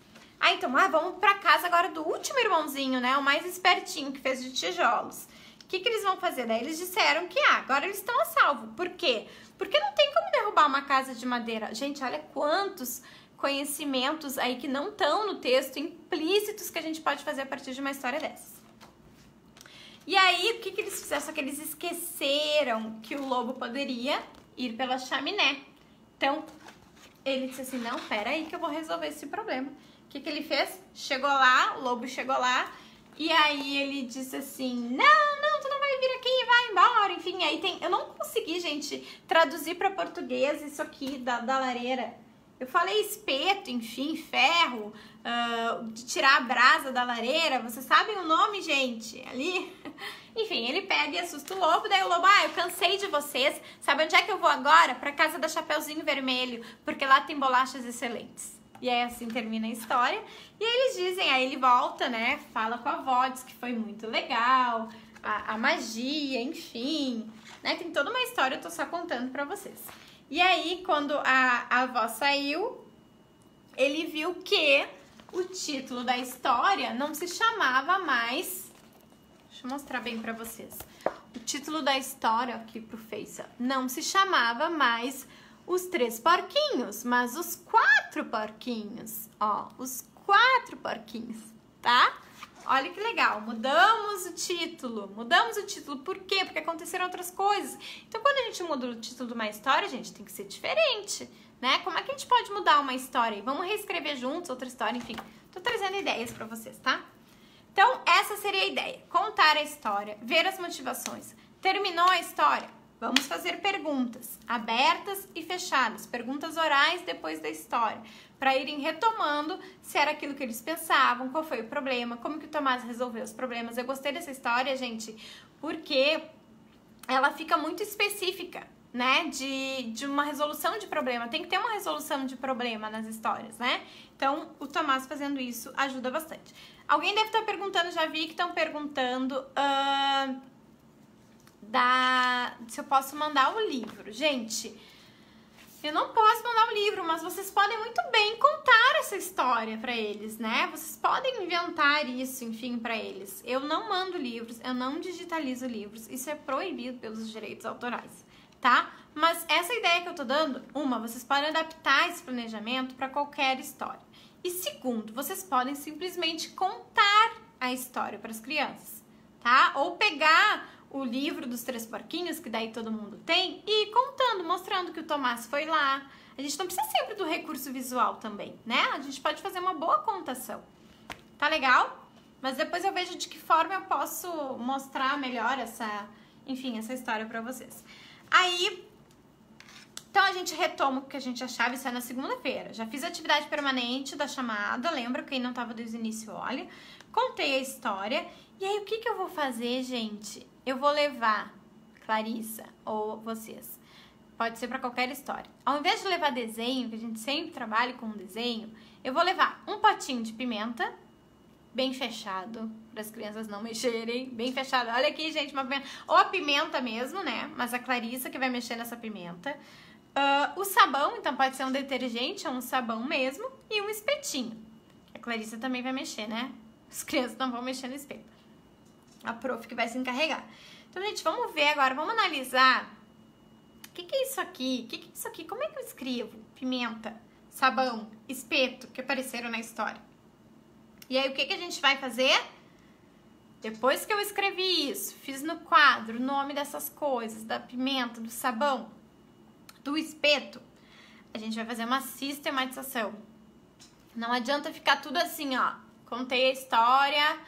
Então, vamos pra casa agora do último irmãozinho, né? O mais espertinho, que fez de tijolos. O que eles vão fazer? Daí eles disseram que, agora eles estão a salvo. Por quê? Porque não tem como derrubar uma casa de madeira. Gente, olha quantos conhecimentos aí que não estão no texto, implícitos, que a gente pode fazer a partir de uma história dessas. E aí, o que eles fizeram? Só que eles esqueceram que o lobo poderia ir pela chaminé. Então, ele disse assim, não, pera aí que eu vou resolver esse problema. O que ele fez? Chegou lá, o lobo chegou lá, e aí ele disse assim, não, tu não vai vir aqui, vai embora, enfim, aí tem, eu não consegui, gente, traduzir para português isso aqui da lareira. Eu falei espeto, enfim, ferro, de tirar a brasa da lareira, vocês sabem o nome, gente, ali? Enfim, ele pega e assusta o lobo, daí o lobo, eu cansei de vocês, sabe onde é que eu vou agora? Pra casa da Chapeuzinho Vermelho, porque lá tem bolachas excelentes. E aí assim termina a história. E aí eles dizem, aí ele volta, né? Fala com a avó, diz que foi muito legal, a magia, enfim. Né? Tem toda uma história, eu tô só contando pra vocês. E aí, quando a avó saiu, ele viu que o título da história não se chamava mais... Deixa eu mostrar bem pra vocês. O título da história, aqui pro Face, não se chamava mais... Os 3 porquinhos, mas os 4 porquinhos, ó, os 4 porquinhos, tá? Olha que legal, mudamos o título, por quê? Porque aconteceram outras coisas. Então, quando a gente muda o título de uma história, gente, tem que ser diferente, né? Como é que a gente pode mudar uma história? Vamos reescrever juntos outra história, enfim. Tô trazendo ideias pra vocês, tá? Então, essa seria a ideia, contar a história, ver as motivações. Terminou a história? Vamos fazer perguntas abertas e fechadas, perguntas orais depois da história, para irem retomando se era aquilo que eles pensavam, qual foi o problema, como que o Tomás resolveu os problemas. Eu gostei dessa história, gente, porque ela fica muito específica, né, de uma resolução de problema. Tem que ter uma resolução de problema nas histórias, né? Então, o Tomás fazendo isso ajuda bastante. Alguém deve estar perguntando, já vi que estão perguntando se eu posso mandar o livro. Gente, eu não posso mandar o livro, mas vocês podem muito bem contar essa história para eles, né? Vocês podem inventar isso, enfim, para eles. Eu não mando livros, eu não digitalizo livros, isso é proibido pelos direitos autorais, tá? Mas essa ideia que eu tô dando, vocês podem adaptar esse planejamento para qualquer história. E segundo, vocês podem simplesmente contar a história para as crianças, tá? Ou pegar o livro dos 3 porquinhos, que daí todo mundo tem, e ir contando, mostrando que o Tomás foi lá. A gente não precisa sempre do recurso visual também, né? A gente pode fazer uma boa contação. Tá legal? Mas depois eu vejo de que forma eu posso mostrar melhor essa história pra vocês. Aí, então a gente retoma o que a gente achava, isso é na segunda-feira. Já fiz a atividade permanente da chamada, lembra? Quem não tava desde o início, olha. Contei a história. E aí, o que eu vou fazer, gente? Eu vou levar Clarissa ou vocês. Pode ser para qualquer história. Ao invés de levar desenho, que a gente sempre trabalha com um desenho, eu vou levar um potinho de pimenta, bem fechado, para as crianças não mexerem, bem fechado. Olha aqui, gente, uma pimenta, ou a pimenta mesmo, né? Mas a Clarissa que vai mexer nessa pimenta. O sabão, então pode ser um detergente ou um sabão mesmo, e um espetinho. A Clarissa também vai mexer, né? As crianças não vão mexer no espeto. A prof que vai se encarregar. Então, gente, vamos ver agora, vamos analisar. O que é isso aqui? O que é isso aqui? Como é que eu escrevo? Pimenta, sabão, espeto, que apareceram na história. E aí, o que a gente vai fazer? Depois que eu escrevi isso, fiz no quadro o nome dessas coisas, da pimenta, do sabão, do espeto, a gente vai fazer uma sistematização. Não adianta ficar tudo assim, ó. Contei a história,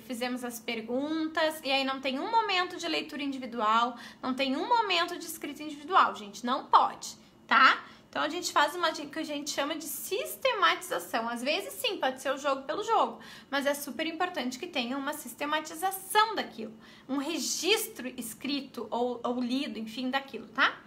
fizemos as perguntas, e aí não tem um momento de leitura individual, não tem um momento de escrita individual, gente, não pode, tá? Então a gente faz uma que a gente chama de sistematização. Às vezes sim, pode ser o jogo pelo jogo, mas é super importante que tenha uma sistematização daquilo, um registro escrito ou lido, enfim, daquilo, tá?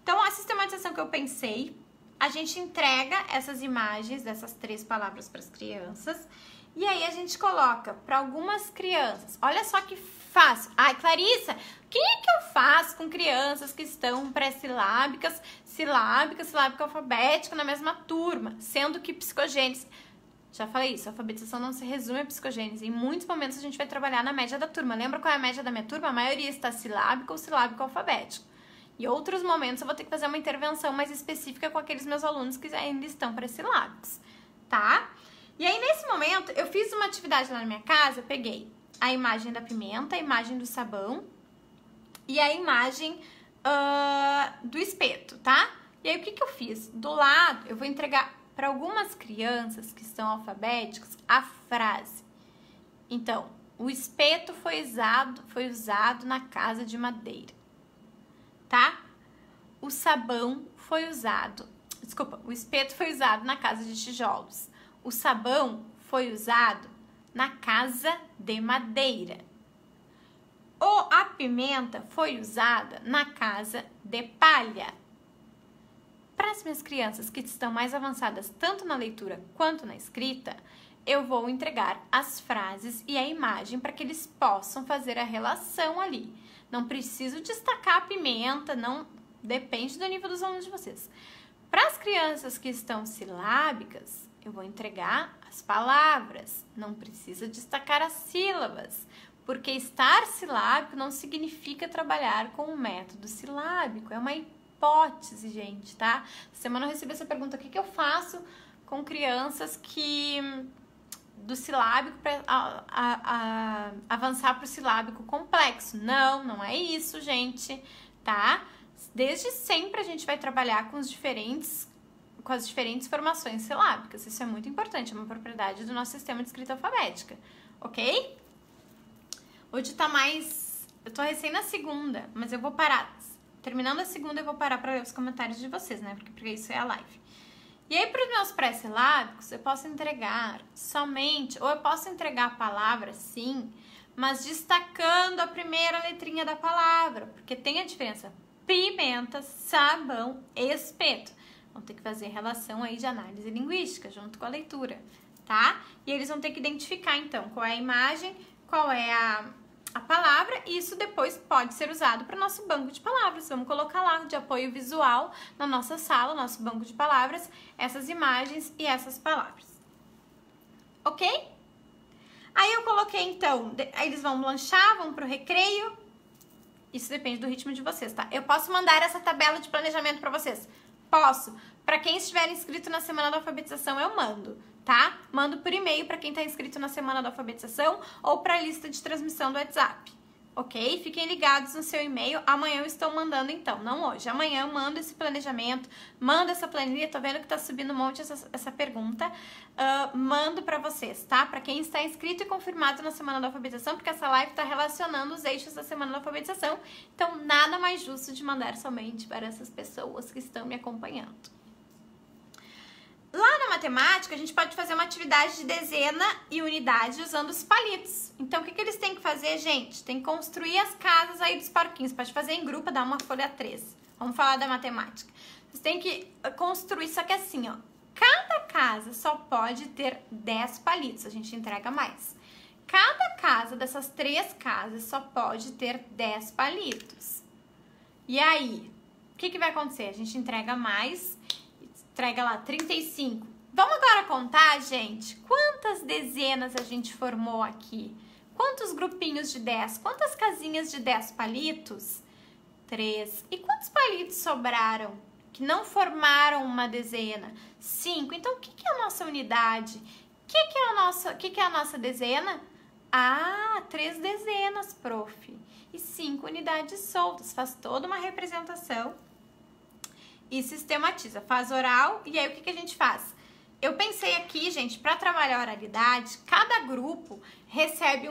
Então a sistematização que eu pensei, a gente entrega essas imagens dessas 3 palavras para as crianças. E aí a gente coloca para algumas crianças. Olha só que fácil. Ai, Clarissa, o que eu faço com crianças que estão pré-silábicas, silábica alfabética na mesma turma, sendo que psicogênese... Já falei isso, a alfabetização não se resume a psicogênese. Em muitos momentos a gente vai trabalhar na média da turma. Lembra qual é a média da minha turma? A maioria está silábica ou silábico alfabético. Em outros momentos eu vou ter que fazer uma intervenção mais específica com aqueles meus alunos que ainda estão pré-silábicos, tá? E aí, nesse momento, eu fiz uma atividade lá na minha casa, peguei a imagem da pimenta, a imagem do sabão e a imagem do espeto, tá? E aí, o que eu fiz? Do lado, eu vou entregar para algumas crianças que estão alfabéticas a frase. Então, o espeto foi usado na casa de madeira, tá? O sabão foi usado... Desculpa, o espeto foi usado na casa de tijolos. O sabão foi usado na casa de madeira. A pimenta foi usada na casa de palha. Para as minhas crianças que estão mais avançadas tanto na leitura quanto na escrita, eu vou entregar as frases e a imagem para que eles possam fazer a relação ali. Não preciso destacar a pimenta, não depende do nível dos alunos de vocês. Para as crianças que estão silábicas, eu vou entregar as palavras, não precisa destacar as sílabas, porque estar silábico não significa trabalhar com o método silábico, é uma hipótese, gente, tá? Essa semana eu recebi essa pergunta, o que eu faço com crianças que do silábico para avançar para o silábico complexo? Não é isso, gente, tá? Desde sempre a gente vai trabalhar com as diferentes formações silábicas. Isso é muito importante, é uma propriedade do nosso sistema de escrita alfabética, ok? Hoje tá mais Eu tô recém na segunda, mas eu vou parar. Terminando a segunda, eu vou parar pra ler os comentários de vocês, né? Porque isso é a live. E aí, pros meus pré-silábicos, eu posso entregar somente, ou eu posso entregar a palavra, sim, mas destacando a primeira letrinha da palavra, porque tem a diferença pimenta, sabão, espeto. Vão ter que fazer relação aí de análise linguística junto com a leitura, tá? E eles vão ter que identificar, então, qual é a imagem, qual é a palavra, e isso depois pode ser usado para o nosso banco de palavras. Vamos colocar lá de apoio visual na nossa sala, nosso banco de palavras, essas imagens e essas palavras. Ok? Aí eu coloquei, então, aí eles vão lanchar, vão pro recreio. Isso depende do ritmo de vocês, tá? Eu posso mandar essa tabela de planejamento para vocês? Posso. Para quem estiver inscrito na Semana da Alfabetização, eu mando, tá? Mando por e-mail para quem está inscrito na Semana da Alfabetização ou para a lista de transmissão do WhatsApp, ok? Fiquem ligados no seu e-mail. Amanhã eu estou mandando, então, não hoje. Amanhã eu mando esse planejamento, mando essa planilha. Tô vendo que tá subindo um monte essa pergunta. Mando para vocês, tá? Para quem está inscrito e confirmado na Semana da Alfabetização, porque essa live tá relacionando os eixos da Semana da Alfabetização. Então, nada mais justo de mandar somente para essas pessoas que estão me acompanhando. Lá na matemática, a gente pode fazer uma atividade de dezena e unidade usando os palitos. Então, o que eles têm que fazer, gente? Tem que construir as casas aí dos porquinhos. Pode fazer em grupo, dar uma folha 3. Vamos falar da matemática. Vocês têm que construir, só que assim, ó. Cada casa só pode ter 10 palitos. A gente entrega mais. Cada casa dessas 3 casas só pode ter 10 palitos. E aí, o que vai acontecer? A gente entrega mais... Entrega lá, 35. Vamos agora contar, gente, quantas dezenas a gente formou aqui? Quantos grupinhos de 10? Quantas casinhas de 10 palitos? 3. E quantos palitos sobraram que não formaram uma dezena? 5. Então, o que é a nossa unidade? O que é a nossa dezena? Ah, 3 dezenas, prof. E 5 unidades soltas. Faz toda uma representação. E sistematiza, faz oral, e aí o que a gente faz? Eu pensei aqui, gente, para trabalhar a oralidade, cada grupo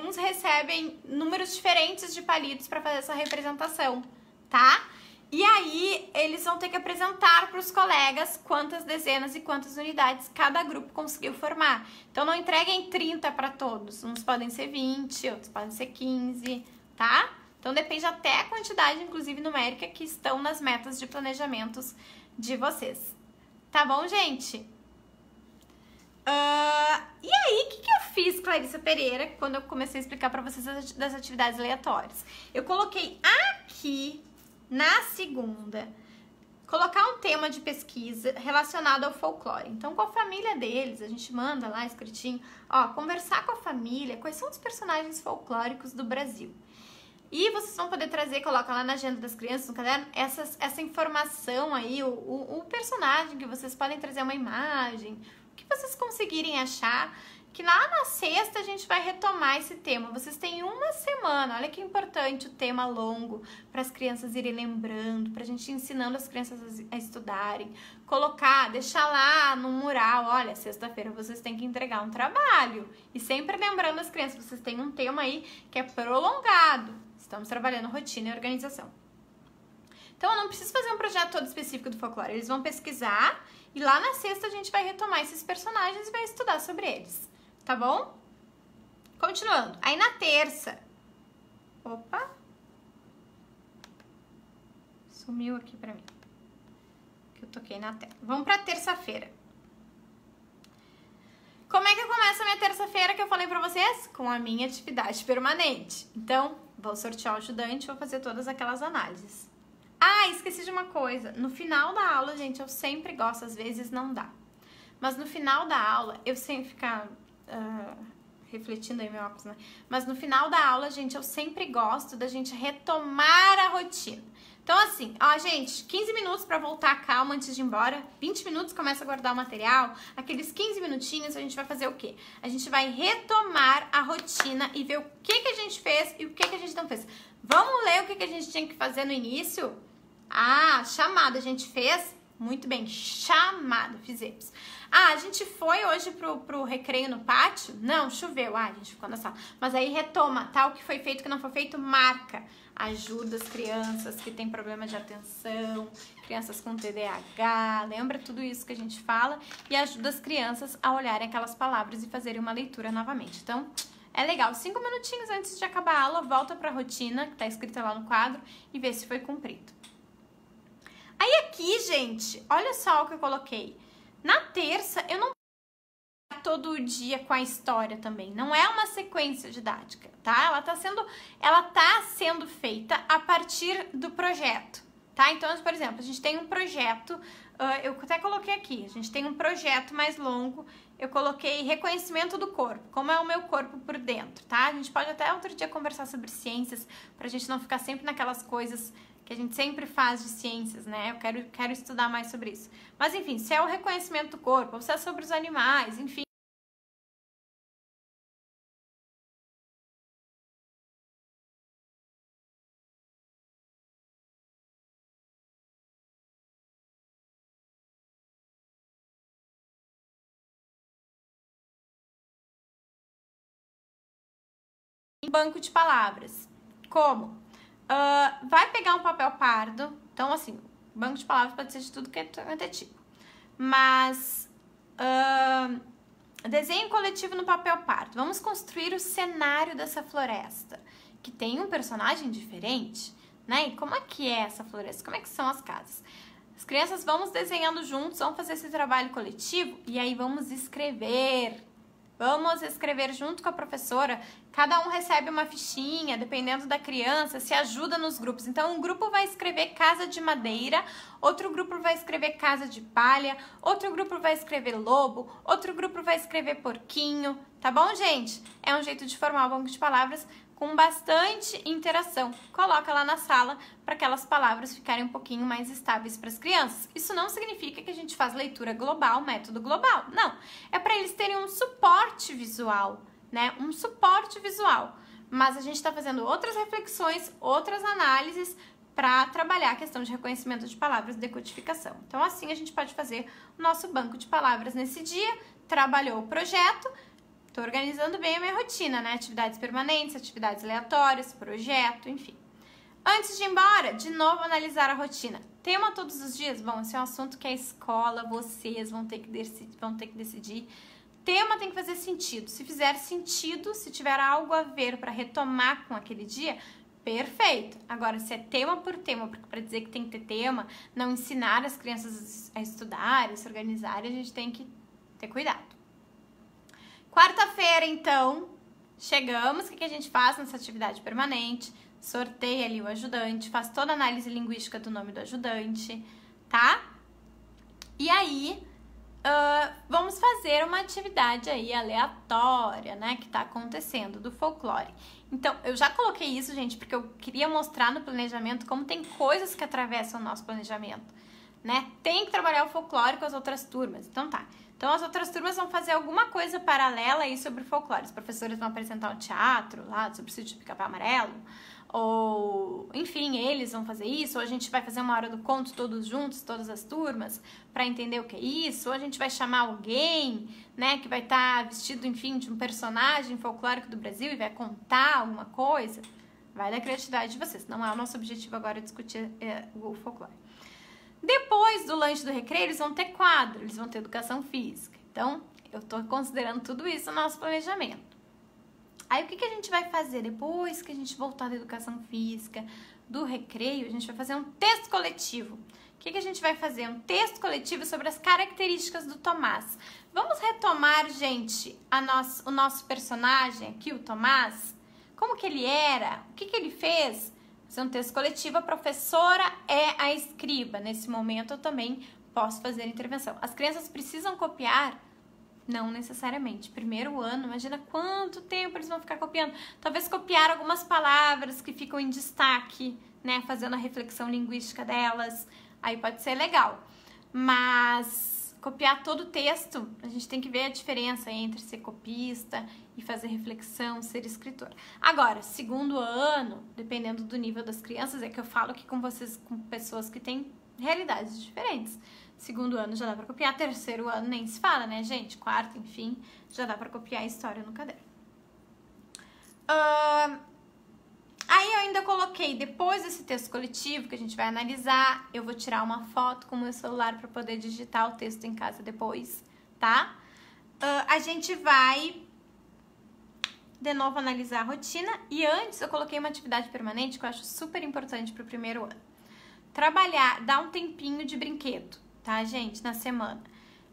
uns recebem números diferentes de palitos para fazer essa representação, tá? E aí eles vão ter que apresentar para os colegas quantas dezenas e quantas unidades cada grupo conseguiu formar. Então não entreguem 30 para todos, uns podem ser 20, outros podem ser 15, tá? Então, depende até a quantidade, inclusive numérica, que estão nas metas de planejamentos de vocês. Tá bom, gente? E aí, o que eu fiz, Clarissa Pereira, quando eu comecei a explicar para vocês das atividades aleatórias? Eu coloquei aqui, na segunda, colocar um tema de pesquisa relacionado ao folclore. Então, com a família deles, a gente manda lá escritinho, ó, conversar com a família, quais são os personagens folclóricos do Brasil. E vocês vão poder trazer, coloca lá na agenda das crianças, no caderno, essa informação aí, o personagem, que vocês podem trazer uma imagem, o que vocês conseguirem achar, que lá na sexta a gente vai retomar esse tema. Vocês têm uma semana, olha que importante o tema longo, para as crianças irem lembrando, para a gente ir ensinando as crianças a estudarem, colocar, deixar lá no mural, olha, sexta-feira vocês têm que entregar um trabalho. E sempre lembrando as crianças, vocês têm um tema aí que é prolongado. Estamos trabalhando rotina e organização. Então, eu não preciso fazer um projeto todo específico do folclore. Eles vão pesquisar e lá na sexta a gente vai retomar esses personagens e vai estudar sobre eles. Tá bom? Continuando. Aí na terça... Opa! Sumiu aqui pra mim. Que eu toquei na tela. Vamos pra terça-feira. Como é que eu começo a minha terça-feira que eu falei pra vocês? Com a minha atividade permanente. Então... vou sortear o ajudante, vou fazer todas aquelas análises. Ah, esqueci de uma coisa. No final da aula, gente, eu sempre gosto, às vezes não dá. Mas no final da aula, eu sempre ficar refletindo aí meu óculos, né? Mas no final da aula, gente, eu sempre gosto da gente retomar a rotina. Então, assim, ó, gente, 15 minutos pra voltar calma antes de ir embora. 20 minutos começa a guardar o material. Aqueles 15 minutinhos a gente vai fazer o quê? A gente vai retomar a rotina e ver o que a gente fez e o que a gente não fez. Vamos ler o que a gente tinha que fazer no início? Ah, chamada a gente fez? Muito bem, chamado, fizemos. Ah, a gente foi hoje pro recreio no pátio? Não, choveu. Ah, a gente ficou na sala. Mas aí retoma, tá? O que foi feito, o que não foi feito, marca. Ajuda as crianças que têm problema de atenção, crianças com TDAH, lembra tudo isso que a gente fala? E ajuda as crianças a olharem aquelas palavras e fazerem uma leitura novamente. Então, é legal. 5 minutinhos antes de acabar a aula, volta pra rotina, que tá escrita lá no quadro, e vê se foi cumprido. Aí aqui, gente, olha só o que eu coloquei. Na terça, eu não todo dia com a história também. Não é uma sequência didática, tá? Ela tá sendo feita a partir do projeto, tá? Então, por exemplo, a gente tem um projeto, eu até coloquei aqui, a gente tem um projeto mais longo, eu coloquei reconhecimento do corpo, como é o meu corpo por dentro, tá? A gente pode até outro dia conversar sobre ciências, pra gente não ficar sempre naquelas coisas que a gente sempre faz de ciências, né? Eu quero estudar mais sobre isso. Mas, enfim, se é o reconhecimento do corpo, ou se é sobre os animais, enfim. Banco de palavras. Como? Vai pegar um papel pardo. Então, assim, banco de palavras pode ser de tudo que é tipo. Mas desenho coletivo no papel pardo. Vamos construir o cenário dessa floresta, que tem um personagem diferente, né? E como é que é essa floresta? Como é que são as casas? As crianças vamos desenhando juntos, vamos fazer esse trabalho coletivo e aí vamos escrever. Vamos escrever junto com a professora. Cada um recebe uma fichinha, dependendo da criança, se ajuda nos grupos. Então, um grupo vai escrever casa de madeira, outro grupo vai escrever casa de palha, outro grupo vai escrever lobo, outro grupo vai escrever porquinho. Tá bom, gente? É um jeito de formar o banco de palavras com bastante interação. Coloca lá na sala para aquelas palavras ficarem um pouquinho mais estáveis para as crianças. Isso não significa que a gente faz leitura global, método global. Não, é para eles terem um suporte visual, né? Um suporte visual. Mas a gente está fazendo outras reflexões, outras análises para trabalhar a questão de reconhecimento de palavras e decodificação. Então, assim a gente pode fazer o nosso banco de palavras nesse dia. Trabalhou o projeto. Tô organizando bem a minha rotina, né? Atividades permanentes, atividades aleatórias, projeto, enfim. Antes de ir embora, de novo analisar a rotina. Tema todos os dias? Bom, esse é um assunto que a escola, vocês vão ter que decidir. Tema tem que fazer sentido. Se fizer sentido, se tiver algo a ver para retomar com aquele dia, perfeito. Agora, se é tema por tema, porque para dizer que tem que ter tema, não ensinar as crianças a estudar, a se organizarem, a gente tem que ter cuidado. Quarta-feira, então, chegamos, o que a gente faz nessa atividade permanente? Sorteia ali o ajudante, faz toda a análise linguística do nome do ajudante, tá? E aí, vamos fazer uma atividade aí aleatória, né, que tá acontecendo, do folclore. Então, eu já coloquei isso, gente, porque eu queria mostrar no planejamento como tem coisas que atravessam o nosso planejamento, né? Tem que trabalhar o folclore com as outras turmas, então tá. Então, as outras turmas vão fazer alguma coisa paralela aí sobre o folclore. Os professores vão apresentar um teatro lá sobre o Sítio do Pica-Pau Amarelo, ou, enfim, eles vão fazer isso, ou a gente vai fazer uma hora do conto todos juntos, todas as turmas, para entender o que é isso, ou a gente vai chamar alguém, né, que vai estar vestido, enfim, de um personagem folclórico do Brasil e vai contar alguma coisa. Vai da criatividade de vocês. Não é o nosso objetivo agora discutir o folclore. Depois do lanche do recreio, eles vão ter quadro, eles vão ter educação física. Então, eu tô considerando tudo isso no nosso planejamento. Aí, o que a gente vai fazer? Depois que a gente voltar da educação física, do recreio, a gente vai fazer um texto coletivo. O que a gente vai fazer? Um texto coletivo sobre as características do Tomás. Vamos retomar, gente, o nosso personagem aqui, o Tomás. Como que ele era? O que ele fez? Fazer um texto coletivo, a professora é a escriba. Nesse momento eu também posso fazer intervenção. As crianças precisam copiar? Não necessariamente. Primeiro ano, imagina quanto tempo eles vão ficar copiando. Talvez copiar algumas palavras que ficam em destaque, né? Fazendo a reflexão linguística delas. Aí pode ser legal. Mas copiar todo o texto, a gente tem que ver a diferença entre ser copista e fazer reflexão, ser escritor. Agora, segundo ano, dependendo do nível das crianças, é que eu falo aqui com vocês, com pessoas que têm realidades diferentes. Segundo ano já dá pra copiar, terceiro ano nem se fala, né, gente? Quarto, enfim, já dá pra copiar a história no caderno. Aí eu ainda coloquei, depois desse texto coletivo que a gente vai analisar, eu vou tirar uma foto com o meu celular para poder digitar o texto em casa depois, tá? A gente vai, de novo, analisar a rotina. E antes eu coloquei uma atividade permanente que eu acho super importante para o primeiro ano. Trabalhar, dar um tempinho de brinquedo, tá, gente, na semana.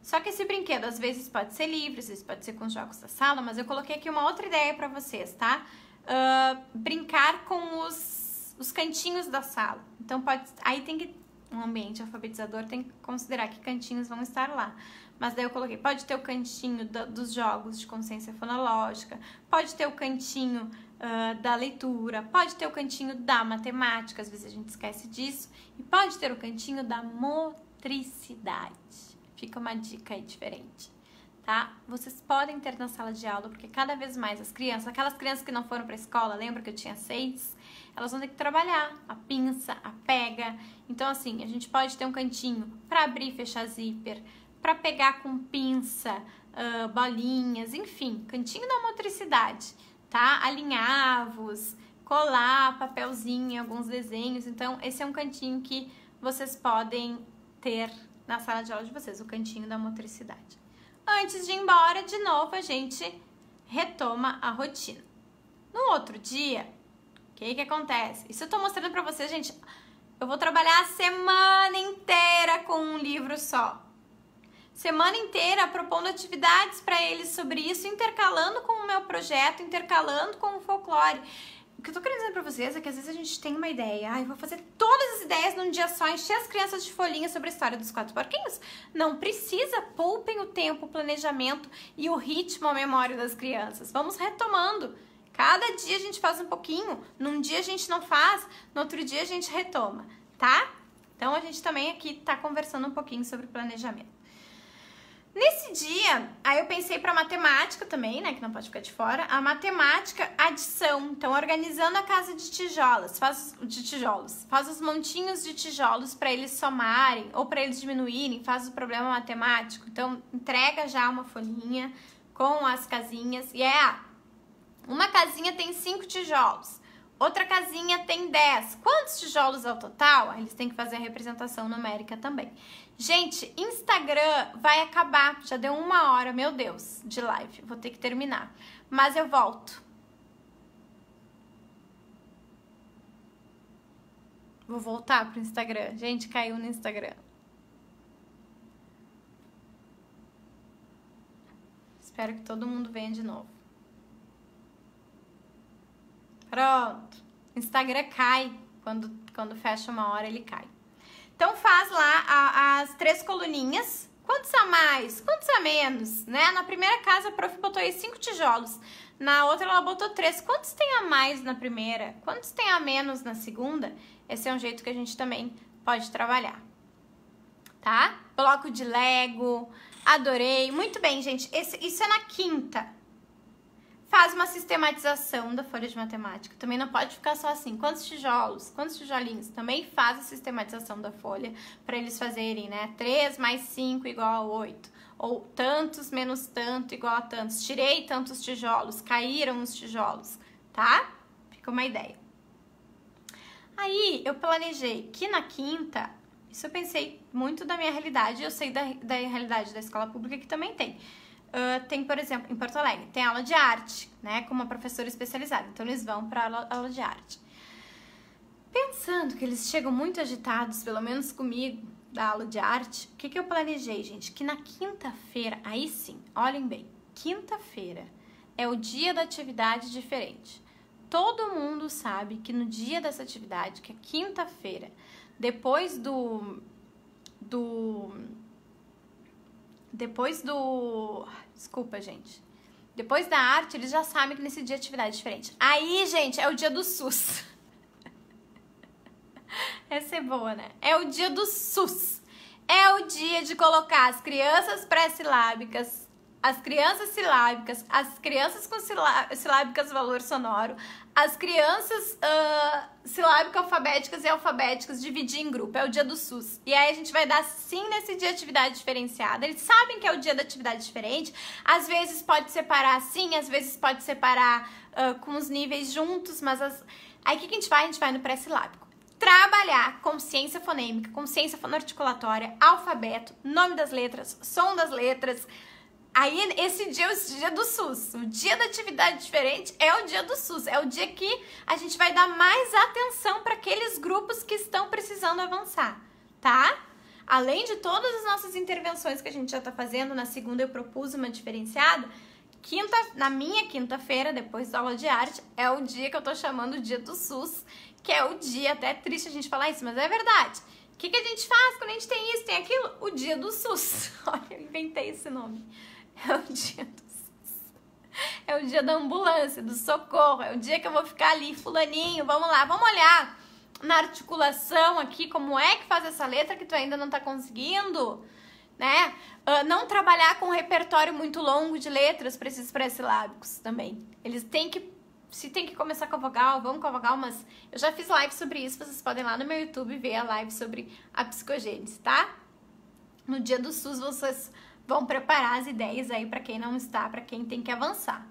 Só que esse brinquedo às vezes pode ser livre, às vezes pode ser com os jogos da sala, mas eu coloquei aqui uma outra ideia para vocês, tá? Brincar com os cantinhos da sala. Então aí tem que, um ambiente alfabetizador tem que considerar que cantinhos vão estar lá. Mas daí eu coloquei, pode ter o cantinho dos jogos de consciência fonológica, pode ter o cantinho da leitura, pode ter o cantinho da matemática, às vezes a gente esquece disso, e pode ter o cantinho da motricidade. Fica uma dica aí diferente. Tá? Vocês podem ter na sala de aula, porque cada vez mais as crianças, aquelas crianças que não foram para a escola, lembra que eu tinha 6? Elas vão ter que trabalhar a pinça, a pega. Então, assim, a gente pode ter um cantinho para abrir e fechar zíper, para pegar com pinça, bolinhas, enfim, cantinho da motricidade, tá? Alinhavos, colar papelzinho em alguns desenhos. Então, esse é um cantinho que vocês podem ter na sala de aula de vocês, o cantinho da motricidade. Antes de ir embora, de novo, a gente retoma a rotina. No outro dia, o que acontece? Isso eu tô mostrando pra vocês, gente. Eu vou trabalhar a semana inteira com um livro só. Semana inteira propondo atividades pra eles sobre isso, intercalando com o meu projeto, intercalando com o folclore. O que eu tô querendo dizer pra vocês é que às vezes a gente tem uma ideia, eu vou fazer todas as ideias num dia só, encher as crianças de folhinhas sobre a história dos 4 porquinhos. Não precisa, poupem o tempo, o planejamento e o ritmo, a memória das crianças. Vamos retomando. Cada dia a gente faz um pouquinho, num dia a gente não faz, no outro dia a gente retoma, tá? Então a gente também aqui tá conversando um pouquinho sobre planejamento. Nesse dia, aí eu pensei para matemática também, né, que não pode ficar de fora, a matemática, adição. Então, organizando a casa de tijolos, faz os montinhos de tijolos para eles somarem ou para eles diminuírem, faz o problema matemático. Então, entrega já uma folhinha com as casinhas e uma casinha tem 5 tijolos. Outra casinha tem 10. Quantos tijolos é o total? Eles têm que fazer a representação numérica também. Gente, Instagram vai acabar. Já deu 1 hora, meu Deus, de live. Vou ter que terminar. Mas eu volto. Vou voltar pro Instagram. Gente, caiu no Instagram. Espero que todo mundo venha de novo. Pronto. Instagram cai. Quando fecha 1 hora, ele cai. Então, faz lá as 3 coluninhas. Quantos a mais? Quantos a menos? Né? Na primeira casa, a prof botou aí 5 tijolos. Na outra, ela botou 3. Quantos tem a mais na primeira? Quantos tem a menos na segunda? Esse é um jeito que a gente também pode trabalhar. Tá? Bloco de Lego. Adorei. Muito bem, gente. Isso é na quinta. Faz uma sistematização da folha de matemática. Também não pode ficar só assim. Quantos tijolos? Quantos tijolinhos? Também faz a sistematização da folha para eles fazerem, né? 3 mais 5 igual a 8. Ou tantos menos tanto igual a tantos. Tirei tantos tijolos. Caíram os tijolos. Tá? Fica uma ideia. Aí, eu planejei que na quinta... Isso eu pensei muito da minha realidade. Eu sei da realidade da escola pública que também tem. Tem, por exemplo, em Porto Alegre, tem aula de arte, né, com uma professora especializada. Então, eles vão para aula de arte. Pensando que eles chegam muito agitados, pelo menos comigo, da aula de arte, o que eu planejei, gente? Que na quinta-feira, aí sim, olhem bem, quinta-feira é o dia da atividade diferente. Todo mundo sabe que no dia dessa atividade, que é quinta-feira, depois desculpa, gente. Depois da arte, eles já sabem que nesse dia a atividade é diferente. Aí, gente, é o dia do SUS. Essa é boa, né? É o dia do SUS. É o dia de colocar as crianças pré-silábicas as crianças silábicas, as crianças com silábicas valor sonoro, as crianças silábico-alfabéticas e alfabéticas, dividir em grupo. É o dia do SUS. E aí a gente vai dar sim nesse dia atividade diferenciada. Eles sabem que é o dia da atividade diferente. Às vezes pode separar assim, às vezes pode separar com os níveis juntos, mas aí o que a gente vai? A gente vai no pré-silábico. Trabalhar consciência fonêmica, consciência fonoarticulatória, alfabeto, nome das letras, som das letras. Aí esse dia é o dia do SUS. O dia da atividade diferente é o dia do SUS. É o dia que a gente vai dar mais atenção para aqueles grupos que estão precisando avançar, tá? Além de todas as nossas intervenções que a gente já tá fazendo, na segunda eu propus uma diferenciada. Na minha quinta-feira, depois da aula de arte, é o dia que eu tô chamando o dia do SUS, que é o dia, até é triste a gente falar isso, mas é verdade. O que a gente faz quando a gente tem isso, tem aquilo? O dia do SUS. Olha, eu inventei esse nome. É o dia do SUS. É o dia da ambulância, do socorro. É o dia que eu vou ficar ali, fulaninho, vamos lá, vamos olhar na articulação aqui, como é que faz essa letra que tu ainda não tá conseguindo, né? Não trabalhar com um repertório muito longo de letras para esses pré-silábicos também. Eles têm que, se tem que começar com a vogal, vamos com a vogal, mas eu já fiz live sobre isso, vocês podem ir lá no meu YouTube ver a live sobre a psicogênese, tá? No dia do SUS vocês vão preparar as ideias aí para quem não está, para quem tem que avançar.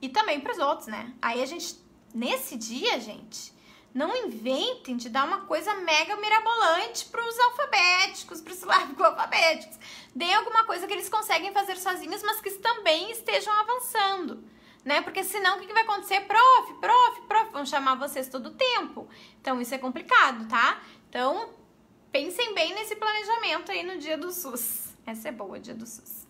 E também para os outros, né? Aí a gente, nesse dia, gente, não inventem de dar uma coisa mega mirabolante para os alfabéticos, para os silábico-alfabéticos. Deem alguma coisa que eles conseguem fazer sozinhos, mas que também estejam avançando, né? Porque senão o que vai acontecer? Prof, vão chamar vocês todo o tempo. Então isso é complicado, tá? Então pensem bem nesse planejamento aí no dia do SUS. Essa é boa, dia do SUS.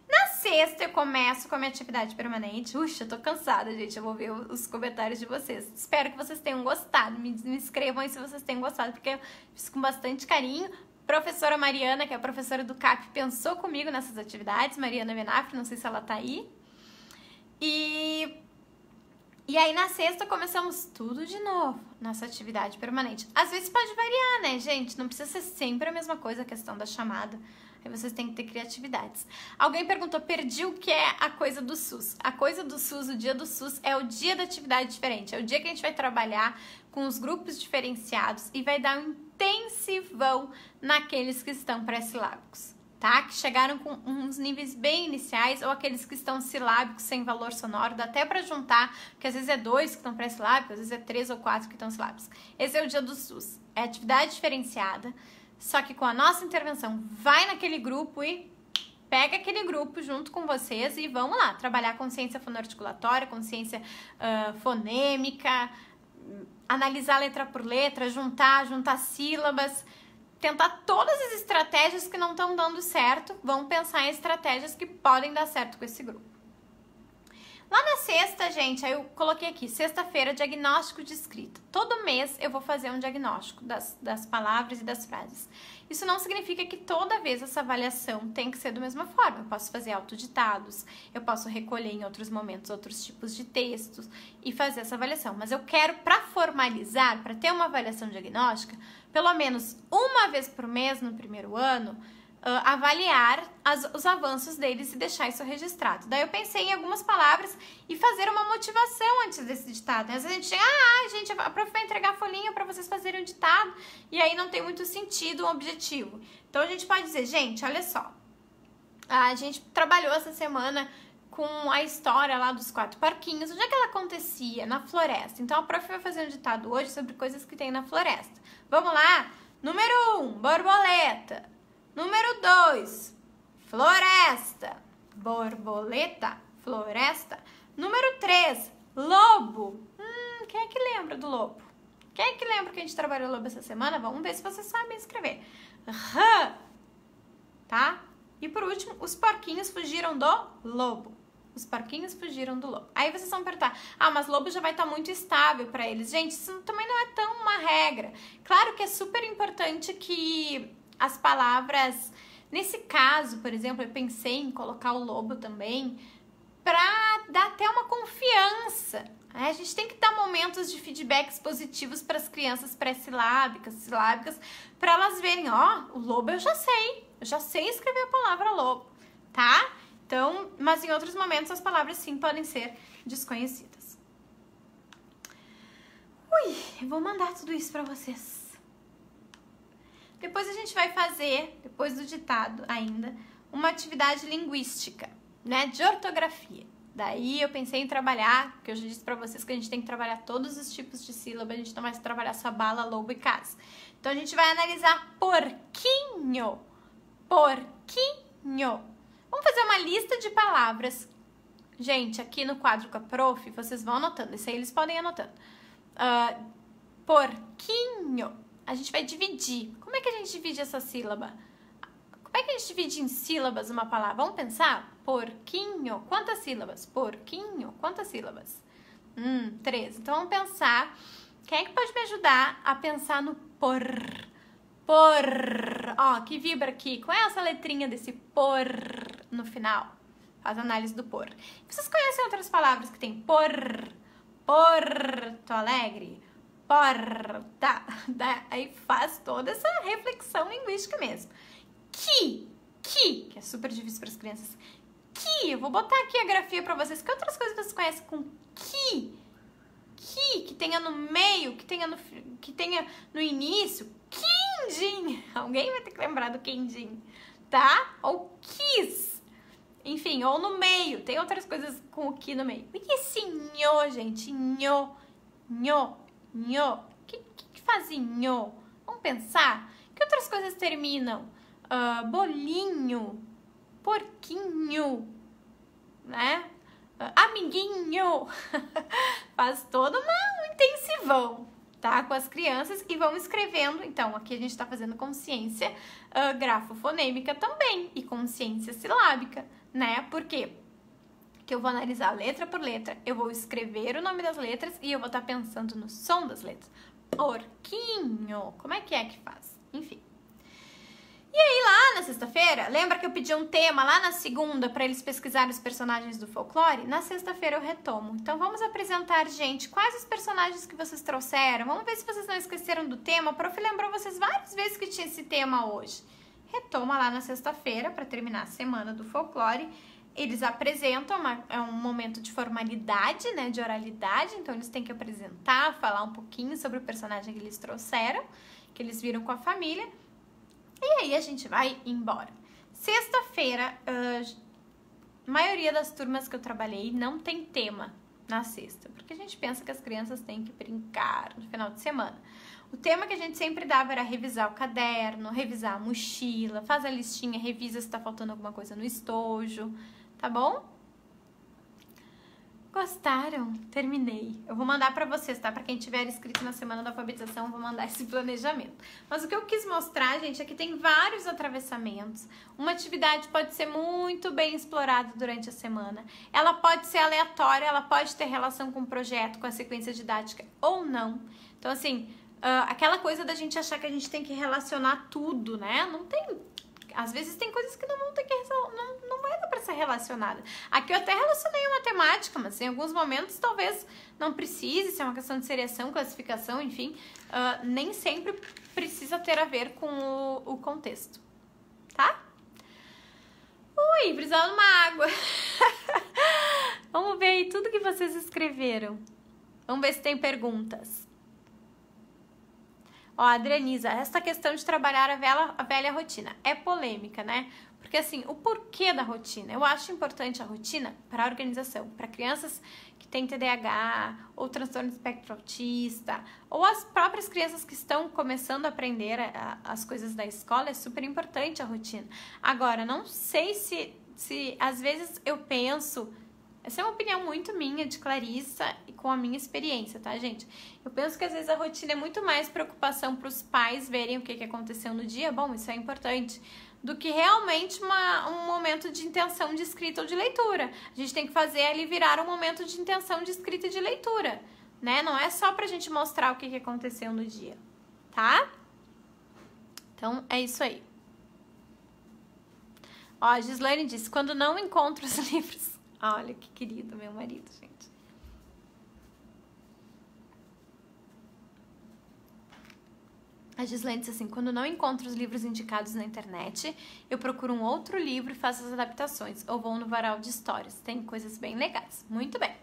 Na sexta eu começo com a minha atividade permanente. Uxa, eu tô cansada, gente. Eu vou ver os comentários de vocês. Espero que vocês tenham gostado. Me escrevam aí se vocês tenham gostado, porque eu fiz com bastante carinho. Professora Mariana, que é a professora do CAP, pensou comigo nessas atividades. Mariana Benafre, não sei se ela tá aí. E aí na sexta começamos tudo de novo, nossa atividade permanente. Às vezes pode variar, né, gente? Não precisa ser sempre a mesma coisa, a questão da chamada. Aí vocês têm que ter criatividades. Alguém perguntou, perdi o que é a coisa do SUS. A coisa do SUS, o dia do SUS, é o dia da atividade diferente. É o dia que a gente vai trabalhar com os grupos diferenciados e vai dar um intensivão naqueles que estão pré-silábicos, tá? Que chegaram com uns níveis bem iniciais, ou aqueles que estão silábicos sem valor sonoro, dá até pra juntar, porque às vezes é 2 que estão pré-silábicos, às vezes é 3 ou 4 que estão silábicos. Esse é o dia do SUS. É atividade diferenciada. Só que com a nossa intervenção, vai naquele grupo e pega aquele grupo junto com vocês e vamos lá, trabalhar consciência fonoarticulatória, consciência fonêmica, analisar letra por letra, juntar sílabas, tentar todas as estratégias que não estão dando certo, vamos pensar em estratégias que podem dar certo com esse grupo. Lá na sexta, gente, aí eu coloquei aqui, sexta-feira, diagnóstico de escrita. Todo mês eu vou fazer um diagnóstico das palavras e das frases. Isso não significa que toda vez essa avaliação tem que ser da mesma forma. Eu posso fazer autoditados, eu posso recolher em outros momentos outros tipos de textos e fazer essa avaliação. Mas eu quero, para formalizar, para ter uma avaliação diagnóstica, pelo menos uma vez por mês no primeiro ano, avaliar os avanços deles e deixar isso registrado. Daí eu pensei em algumas palavras e fazer uma motivação antes desse ditado. Às vezes a gente chega, gente, a prof vai entregar a folhinha para vocês fazerem um ditado e aí não tem muito sentido, um objetivo. Então a gente pode dizer, gente, olha só, a gente trabalhou essa semana com a história lá dos 4 porquinhos. Onde é que ela acontecia? Na floresta. Então a prof vai fazer um ditado hoje sobre coisas que tem na floresta. Vamos lá? Número 1, borboleta. Número 2, floresta, borboleta, floresta. Número 3, lobo. Quem é que lembra do lobo? Quem é que lembra que a gente trabalhou lobo essa semana? Vamos ver se vocês sabem escrever. Rã, tá? E por último, os porquinhos fugiram do lobo. Os porquinhos fugiram do lobo. Aí vocês vão perguntar, mas lobo já vai estar muito estável para eles. Gente, isso também não é tão uma regra. Claro que é super importante que as palavras, nesse caso, por exemplo, eu pensei em colocar o lobo também para dar até uma confiança. A gente tem que dar momentos de feedbacks positivos para as crianças pré-silábicas, silábicas, para elas verem, o lobo eu já sei escrever a palavra lobo. tá? Então, mas em outros momentos as palavras sim podem ser desconhecidas. Ui, eu vou mandar tudo isso pra vocês. Depois a gente vai fazer, depois do ditado ainda, uma atividade linguística, né, de ortografia. Daí eu pensei em trabalhar, porque eu já disse pra vocês que a gente tem que trabalhar todos os tipos de sílaba, a gente não vai trabalhar só bala, lobo e casa. Então a gente vai analisar porquinho, porquinho. Vamos fazer uma lista de palavras. Gente, aqui no quadro com a prof, vocês vão anotando, isso aí eles podem ir anotando. Porquinho. A gente vai dividir. Como é que a gente divide essa sílaba? Como é que a gente divide em sílabas uma palavra? Vamos pensar? Porquinho. Quantas sílabas? Porquinho. Quantas sílabas? 3. Então vamos pensar. Quem é que pode me ajudar a pensar no por? Por. Ó, que vibra aqui. Qual é essa letrinha desse por no final? Faz análise do por. Vocês conhecem outras palavras que tem por? Porto Alegre. Porta. Aí faz toda essa reflexão linguística mesmo. Que é super difícil para as crianças. Eu vou botar aqui a grafia para vocês. Que outras coisas vocês conhecem com que tenha no meio, que tenha no início? Quindim. Alguém vai ter que lembrar do quindim, tá? Ou quis. Enfim, ou no meio. Tem outras coisas com o que no meio. E esse nho, gente? Nho. Que faz nho? Vamos pensar. Que outras coisas terminam? Bolinho, porquinho, né? Amiguinho. Faz todo um intensivão, tá? Com as crianças e vão escrevendo. Então, aqui a gente tá fazendo consciência grafofonêmica também e consciência silábica, né? Por quê? Que eu vou analisar letra por letra, eu vou escrever o nome das letras e eu vou estar pensando no som das letras. Porquinho. Como é que faz? Enfim. E aí lá na sexta-feira, lembra que eu pedi um tema lá na segunda para eles pesquisarem os personagens do folclore? Na sexta-feira eu retomo. Então vamos apresentar, gente, quais os personagens que vocês trouxeram. Vamos ver se vocês não esqueceram do tema. A prof lembrou vocês várias vezes que tinha esse tema hoje. Retoma lá na sexta-feira para terminar a semana do folclore. Eles apresentam, é um momento de formalidade, né, de oralidade. Então eles têm que apresentar, falar um pouquinho sobre o personagem que eles trouxeram, que eles viram com a família. E aí a gente vai embora. Sexta-feira, a maioria das turmas que eu trabalhei não tem tema na sexta, porque a gente pensa que as crianças têm que brincar no final de semana. O tema que a gente sempre dava era revisar o caderno, revisar a mochila, faz a listinha, revisa se tá faltando alguma coisa no estojo, tá bom? Gostaram? Terminei. Eu vou mandar pra vocês, tá? Pra quem tiver inscrito na Semana da Alfabetização, eu vou mandar esse planejamento. Mas o que eu quis mostrar, gente, é que tem vários atravessamentos. Uma atividade pode ser muito bem explorada durante a semana. Ela pode ser aleatória, ela pode ter relação com o projeto, com a sequência didática ou não. Então, assim, aquela coisa da gente achar que a gente tem que relacionar tudo, né? Não tem... Às vezes tem coisas que não vai dar pra ser relacionada. Aqui eu até relacionei a matemática, mas em alguns momentos talvez não precise, se é uma questão de seriação, classificação, enfim, nem sempre precisa ter a ver com o contexto, tá? Ui, precisava de uma água. Vamos ver aí tudo que vocês escreveram. Vamos ver se tem perguntas. Ó, Adrianisa, essa questão de trabalhar a velha rotina é polêmica, né? Porque assim, o porquê da rotina? Eu acho importante a rotina para a organização, para crianças que têm TDAH ou transtorno de espectro autista, ou as próprias crianças que estão começando a aprender as coisas da escola, é super importante a rotina. Agora, não sei se às vezes eu penso... Essa é uma opinião muito minha, de Clarissa, e com a minha experiência, tá, gente? Eu penso que às vezes a rotina é muito mais preocupação para os pais verem o que aconteceu no dia, bom, isso é importante, do que realmente um momento de intenção de escrita ou de leitura. A gente tem que fazer ele virar um momento de intenção de escrita e de leitura, né? Não é só pra gente mostrar o que aconteceu no dia, tá? Então, é isso aí. Ó, a Gislaine disse, quando não encontro os livros... Olha que querido meu marido, gente. A Gislaine disse assim, quando não encontro os livros indicados na internet, eu procuro um outro livro e faço as adaptações, ou vou no varal de histórias. Tem coisas bem legais. Muito bem.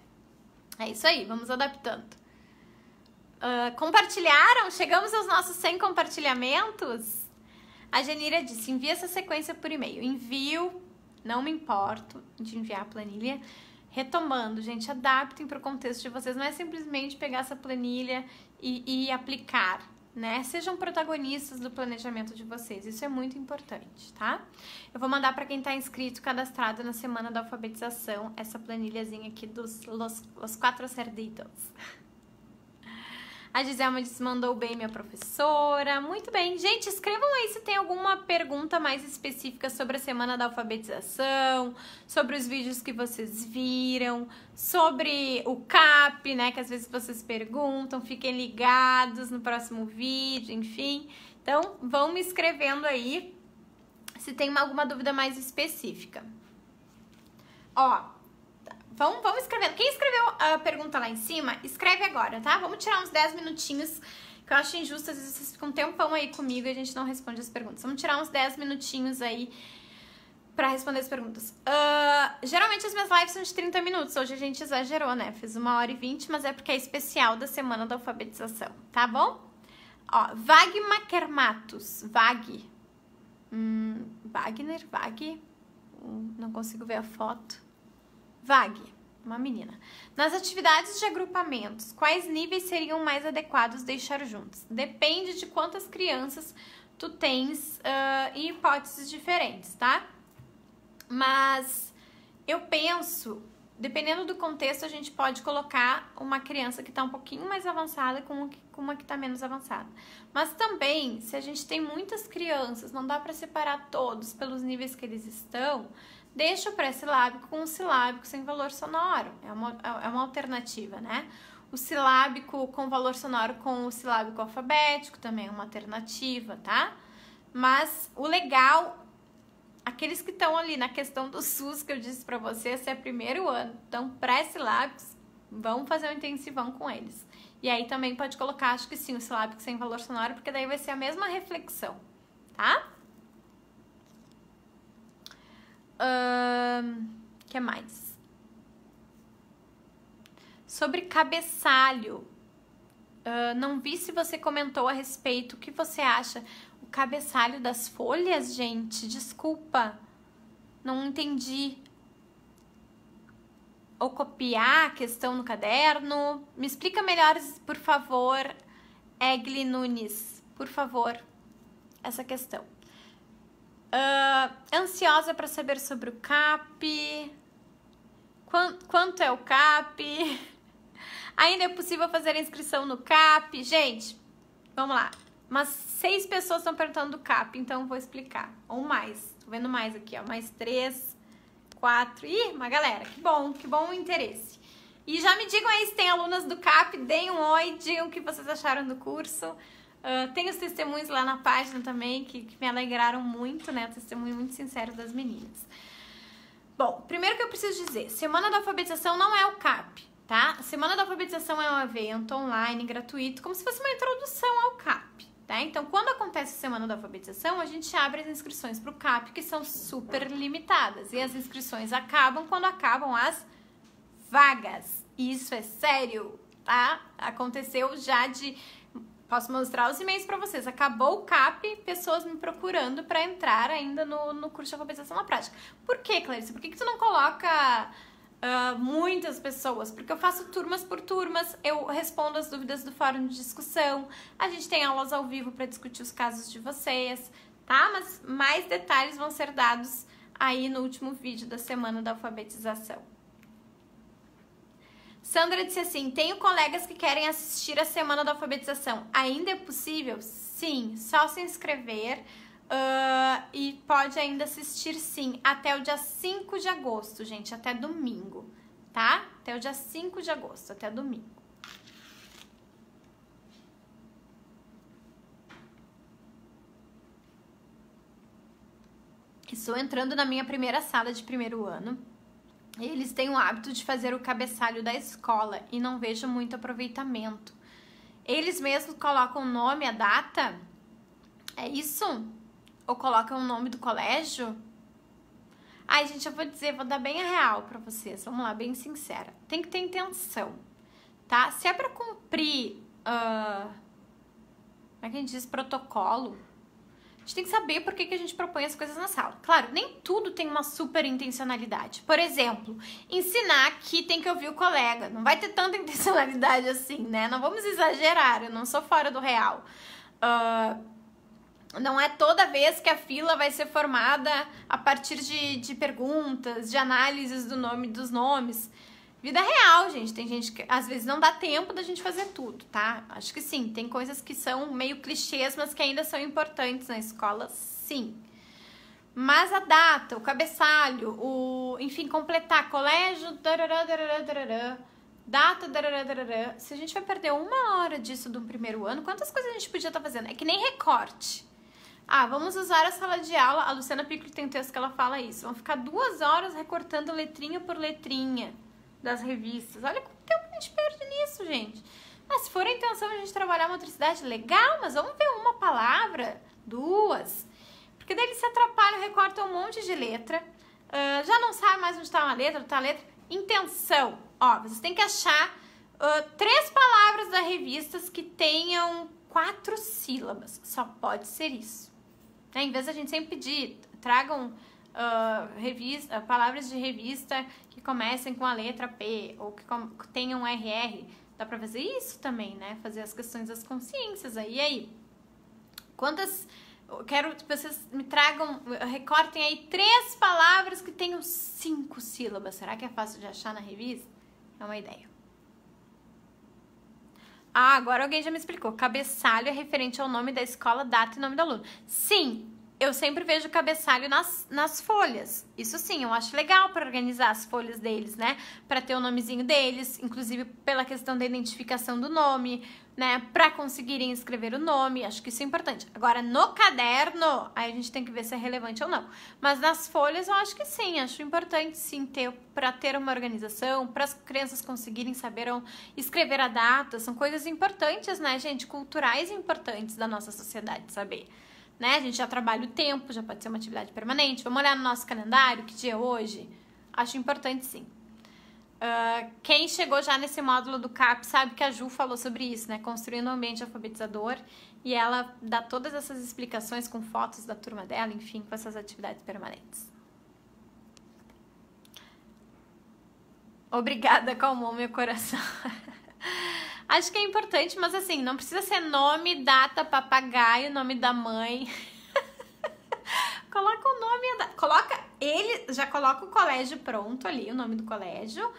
É isso aí, vamos adaptando. Compartilharam? Chegamos aos nossos 100 compartilhamentos? A Genira disse, envia essa sequência por e-mail. Envio, não me importo de enviar a planilha. Retomando, gente, adaptem para o contexto de vocês. Não é simplesmente pegar essa planilha e aplicar, né? Sejam protagonistas do planejamento de vocês. Isso é muito importante, tá? Eu vou mandar para quem está inscrito, cadastrado na Semana da Alfabetização, essa planilhazinha aqui dos los 4 cerditos. A Giselma disse, mandou bem minha professora. Muito bem. Gente, escrevam aí se tem alguma pergunta mais específica sobre a Semana da Alfabetização, sobre os vídeos que vocês viram, sobre o CAP, né, que às vezes vocês perguntam. Fiquem ligados no próximo vídeo, enfim. Então, vão me escrevendo aí se tem alguma dúvida mais específica. Ó, vamos escrevendo. Quem escreveu a pergunta lá em cima, escreve agora, tá? Vamos tirar uns 10 minutinhos, que eu acho injusto. Às vezes vocês ficam um tempão aí comigo e a gente não responde as perguntas. Vamos tirar uns 10 minutinhos aí pra responder as perguntas. Geralmente as minhas lives são de 30 minutos. Hoje a gente exagerou, né? Fiz 1h20, mas é porque é especial da Semana da Alfabetização, tá bom? Ó, Vag Maquermatos. Vag. Wagner? Vag? Não consigo ver a foto. Vag, uma menina. Nas atividades de agrupamentos, quais níveis seriam mais adequados deixar juntos? Depende de quantas crianças tu tens em hipóteses diferentes, tá? Mas eu penso, dependendo do contexto, a gente pode colocar uma criança que tá um pouquinho mais avançada com uma que tá menos avançada. Mas também, se a gente tem muitas crianças, não dá para separar todos pelos níveis que eles estão, deixa o pré-silábico com o silábico sem valor sonoro. É uma alternativa, né? O silábico com valor sonoro com o silábico alfabético também é uma alternativa, tá? Mas o legal, aqueles que estão ali na questão do SUS que eu disse pra vocês, se é primeiro ano, então pré-silábicos, vão fazer um intensivão com eles. E aí também pode colocar, acho que sim, o silábico sem valor sonoro, porque daí vai ser a mesma reflexão, tá? Que mais? Sobre cabeçalho. Não vi se você comentou a respeito. O que você acha? O cabeçalho das folhas, gente? Desculpa. Não entendi. Ou copiar a questão no caderno. Me explica melhor, por favor, Egli Nunes. Por favor, essa questão. Ansiosa para saber sobre o CAP. Quanto é o CAP? Ainda é possível fazer a inscrição no CAP? Gente, vamos lá. Umas 6 pessoas estão perguntando do CAP, então eu vou explicar. Ou mais. Tô vendo mais aqui, ó. Mais 3, 4. Ih, uma galera. Que bom o interesse. E já me digam aí se tem alunas do CAP. Deem um oi, digam o que vocês acharam do curso. Tem os testemunhos lá na página também, que me alegraram muito, né? Testemunho muito sincero das meninas. Bom, primeiro que eu preciso dizer, Semana da Alfabetização não é o CAP, tá? A Semana da Alfabetização é um evento online, gratuito, como se fosse uma introdução ao CAP, tá? Então, quando acontece a Semana da Alfabetização, a gente abre as inscrições para o CAP, que são super limitadas. E as inscrições acabam quando acabam as vagas. Isso é sério, tá? Aconteceu já de... Posso mostrar os e-mails para vocês. Acabou o CAP, pessoas me procurando para entrar ainda no curso de alfabetização na prática. Por que, Clarice? Por que tu não coloca muitas pessoas? Porque eu faço turmas por turmas, eu respondo as dúvidas do fórum de discussão, a gente tem aulas ao vivo para discutir os casos de vocês, tá? Mas mais detalhes vão ser dados aí no último vídeo da Semana da Alfabetização. Sandra disse assim, tenho colegas que querem assistir a Semana da Alfabetização. Ainda é possível? Sim, só se inscrever e pode ainda assistir sim, até o dia 5 de agosto, gente, até domingo, tá? Até o dia 5 de agosto, até domingo. Estou entrando na minha primeira sala de primeiro ano. Eles têm o hábito de fazer o cabeçalho da escola e não vejo muito aproveitamento. Eles mesmos colocam o nome, a data, É isso? Ou coloca o nome do colégio? Ai, gente, eu vou dizer, vou dar bem a real pra vocês. Vamos lá, bem sincera. Tem que ter intenção, tá? Se é pra cumprir, como é que a gente diz? Protocolo. A gente tem que saber por que a gente propõe as coisas na sala. Claro, nem tudo tem uma super intencionalidade. Por exemplo, ensinar que tem que ouvir o colega. Não vai ter tanta intencionalidade assim, né? Não vamos exagerar, eu não sou fora do real. Não é toda vez que a fila vai ser formada a partir de perguntas, de análises dos nomes. Vida real, gente. Tem gente que às vezes não dá tempo da gente fazer tudo, tá? Acho que sim, tem coisas que são meio clichês, mas que ainda são importantes na escola, sim. Mas a data, o cabeçalho, enfim, completar colégio, data, se a gente vai perder 1 hora disso do primeiro ano, quantas coisas a gente podia estar fazendo? É que nem recorte. Vamos usar a sala de aula, a Luciana Piccoli tem um texto que ela fala isso, vão ficar 2 horas recortando letrinha por letrinha das revistas. Olha quanto tempo a gente perde nisso, gente. Se for a intenção de a gente trabalhar a motricidade, legal, mas vamos ver 1 palavra, 2. Porque daí eles se atrapalham, recortam um monte de letra, já não sabe mais onde está uma letra, tá a letra. Intenção. Vocês têm que achar 3 palavras da revista que tenham 4 sílabas. Só pode ser isso. Em vez da gente sempre pedir, tragam palavras de revista que comecem com a letra P ou que tenham RR. Dá pra fazer isso também, né? Fazer as questões das consciências aí. E aí? Eu quero que vocês me tragam, recortem aí 3 palavras que tenham 5 sílabas. Será que é fácil de achar na revista? É uma ideia. Agora alguém já me explicou. Cabeçalho é referente ao nome da escola, data e nome do aluno. Sim, eu sempre vejo cabeçalho nas folhas. Isso sim, eu acho legal para organizar as folhas deles, né? Para ter o nomezinho deles, inclusive pela questão da identificação do nome, né? Para conseguirem escrever o nome, acho que isso é importante. Agora, no caderno, aí a gente tem que ver se é relevante ou não. Mas nas folhas eu acho que sim, acho importante sim ter, para ter uma organização, para as crianças conseguirem saber escrever a data, são coisas importantes, né, gente? Culturais e importantes da nossa sociedade, saber. Né? A gente já trabalha o tempo, já pode ser uma atividade permanente. Vamos olhar no nosso calendário, que dia é hoje? Acho importante sim. Quem chegou já nesse módulo do CAP sabe que a Ju falou sobre isso, né? Construindo um ambiente alfabetizador. E ela dá todas essas explicações com fotos da turma dela, enfim, com essas atividades permanentes. Obrigada, calmou meu coração. Acho que é importante, mas assim, não precisa ser nome, data, papagaio, nome da mãe. Coloca o nome, já coloca o colégio pronto ali, o nome do colégio,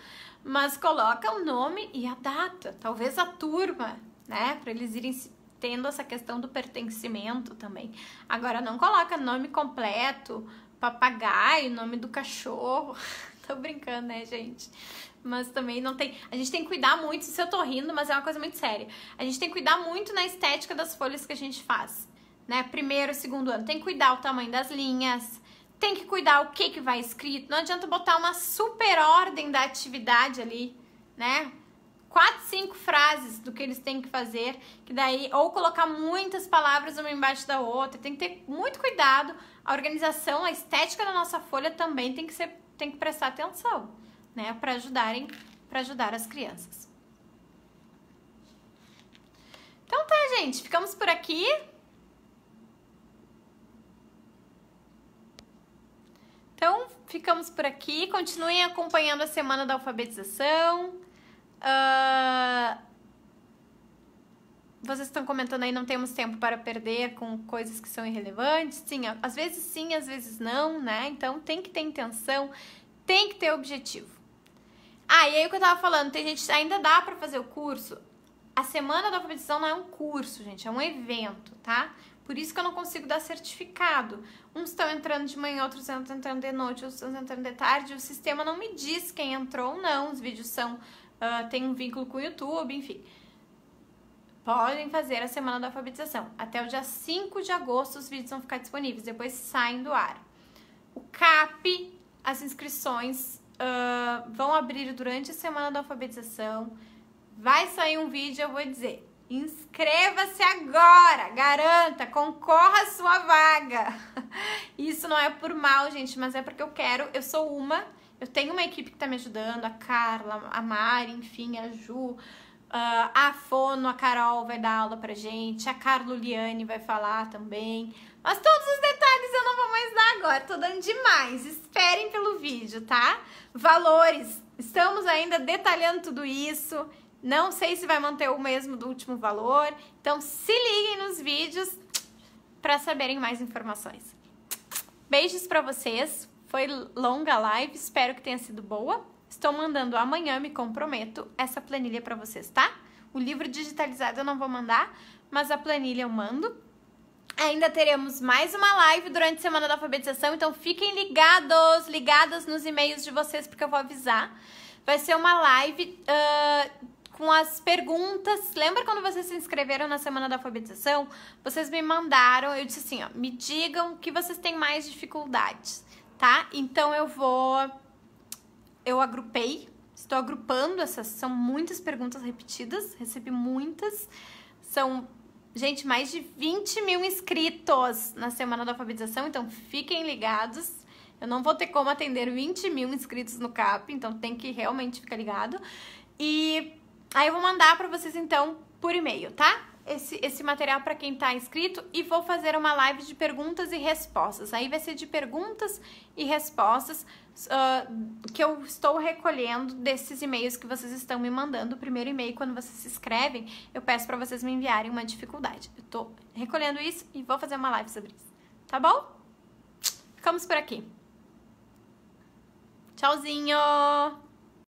mas coloca o nome e a data, talvez a turma, né, para eles irem tendo essa questão do pertencimento também. Agora não coloca nome completo, papagaio, nome do cachorro. Tô brincando, né, gente? Mas também não tem... A gente tem que cuidar muito, se eu tô rindo, mas é uma coisa muito séria. A gente tem que cuidar muito na estética das folhas que a gente faz, né? Primeiro, segundo ano. Tem que cuidar o tamanho das linhas, tem que cuidar o que vai escrito. Não adianta botar uma super ordem da atividade ali, né? 4, 5 frases do que eles têm que fazer, que daí... Ou colocar muitas palavras uma embaixo da outra. Tem que ter muito cuidado. A organização, a estética da nossa folha também tem que prestar atenção, né, para ajudar as crianças. Então tá, gente, ficamos por aqui. Então, ficamos por aqui. Continuem acompanhando a semana da alfabetização. Vocês estão comentando aí, não temos tempo para perder com coisas que são irrelevantes. Sim, às vezes não, né? Então tem que ter intenção, tem que ter objetivo. E aí o que eu tava falando, tem gente que ainda dá para fazer o curso. A semana da alfabetização não é um curso, gente, é um evento, tá? Por isso que eu não consigo dar certificado. Uns estão entrando de manhã, outros estão entrando de noite, outros estão entrando de tarde. O sistema não me diz quem entrou ou não. Os vídeos tem um vínculo com o YouTube, enfim. Podem fazer a semana da alfabetização. Até o dia 5 de agosto os vídeos vão ficar disponíveis, depois saem do ar. O CAP, as inscrições vão abrir durante a semana da alfabetização. Vai sair um vídeo, eu vou dizer. Inscreva-se agora, garanta, concorra à sua vaga. Isso não é por mal, gente, mas é porque eu quero, eu tenho uma equipe que tá me ajudando, a Carla, a Mari, enfim, a Ju, a Fono, a Carol vai dar aula pra gente, a Carlo Liane vai falar também. Mas todos os detalhes eu não vou mais dar agora, tô dando demais. Esperem pelo vídeo, tá? Valores, estamos ainda detalhando tudo isso. Não sei se vai manter o mesmo do último valor. Então se liguem nos vídeos para saberem mais informações. Beijos para vocês. Foi longa a live, espero que tenha sido boa. Estou mandando amanhã, me comprometo, essa planilha para vocês, tá? O livro digitalizado eu não vou mandar, mas a planilha eu mando. Ainda teremos mais uma live durante a Semana da Alfabetização, então fiquem ligadas nos e-mails de vocês, porque eu vou avisar. Vai ser uma live com as perguntas. Lembra quando vocês se inscreveram na Semana da Alfabetização? Vocês me mandaram, eu disse assim, ó, me digam que vocês têm mais dificuldades, tá? Então eu agrupei, estou agrupando essas, são muitas perguntas repetidas, recebi muitas, são, gente, mais de 20 mil inscritos na Semana da Alfabetização, então fiquem ligados. Eu não vou ter como atender 20 mil inscritos no CAP, então tem que realmente ficar ligado. E aí eu vou mandar para vocês, então, por e-mail, tá? Esse material para quem tá inscrito, e vou fazer uma live de perguntas e respostas. Aí vai ser de perguntas e respostas que eu estou recolhendo desses e-mails que vocês estão me mandando. O primeiro e-mail, quando vocês se inscrevem, eu peço para vocês me enviarem uma dificuldade. Eu tô recolhendo isso e vou fazer uma live sobre isso. Tá bom? Ficamos por aqui. Tchauzinho!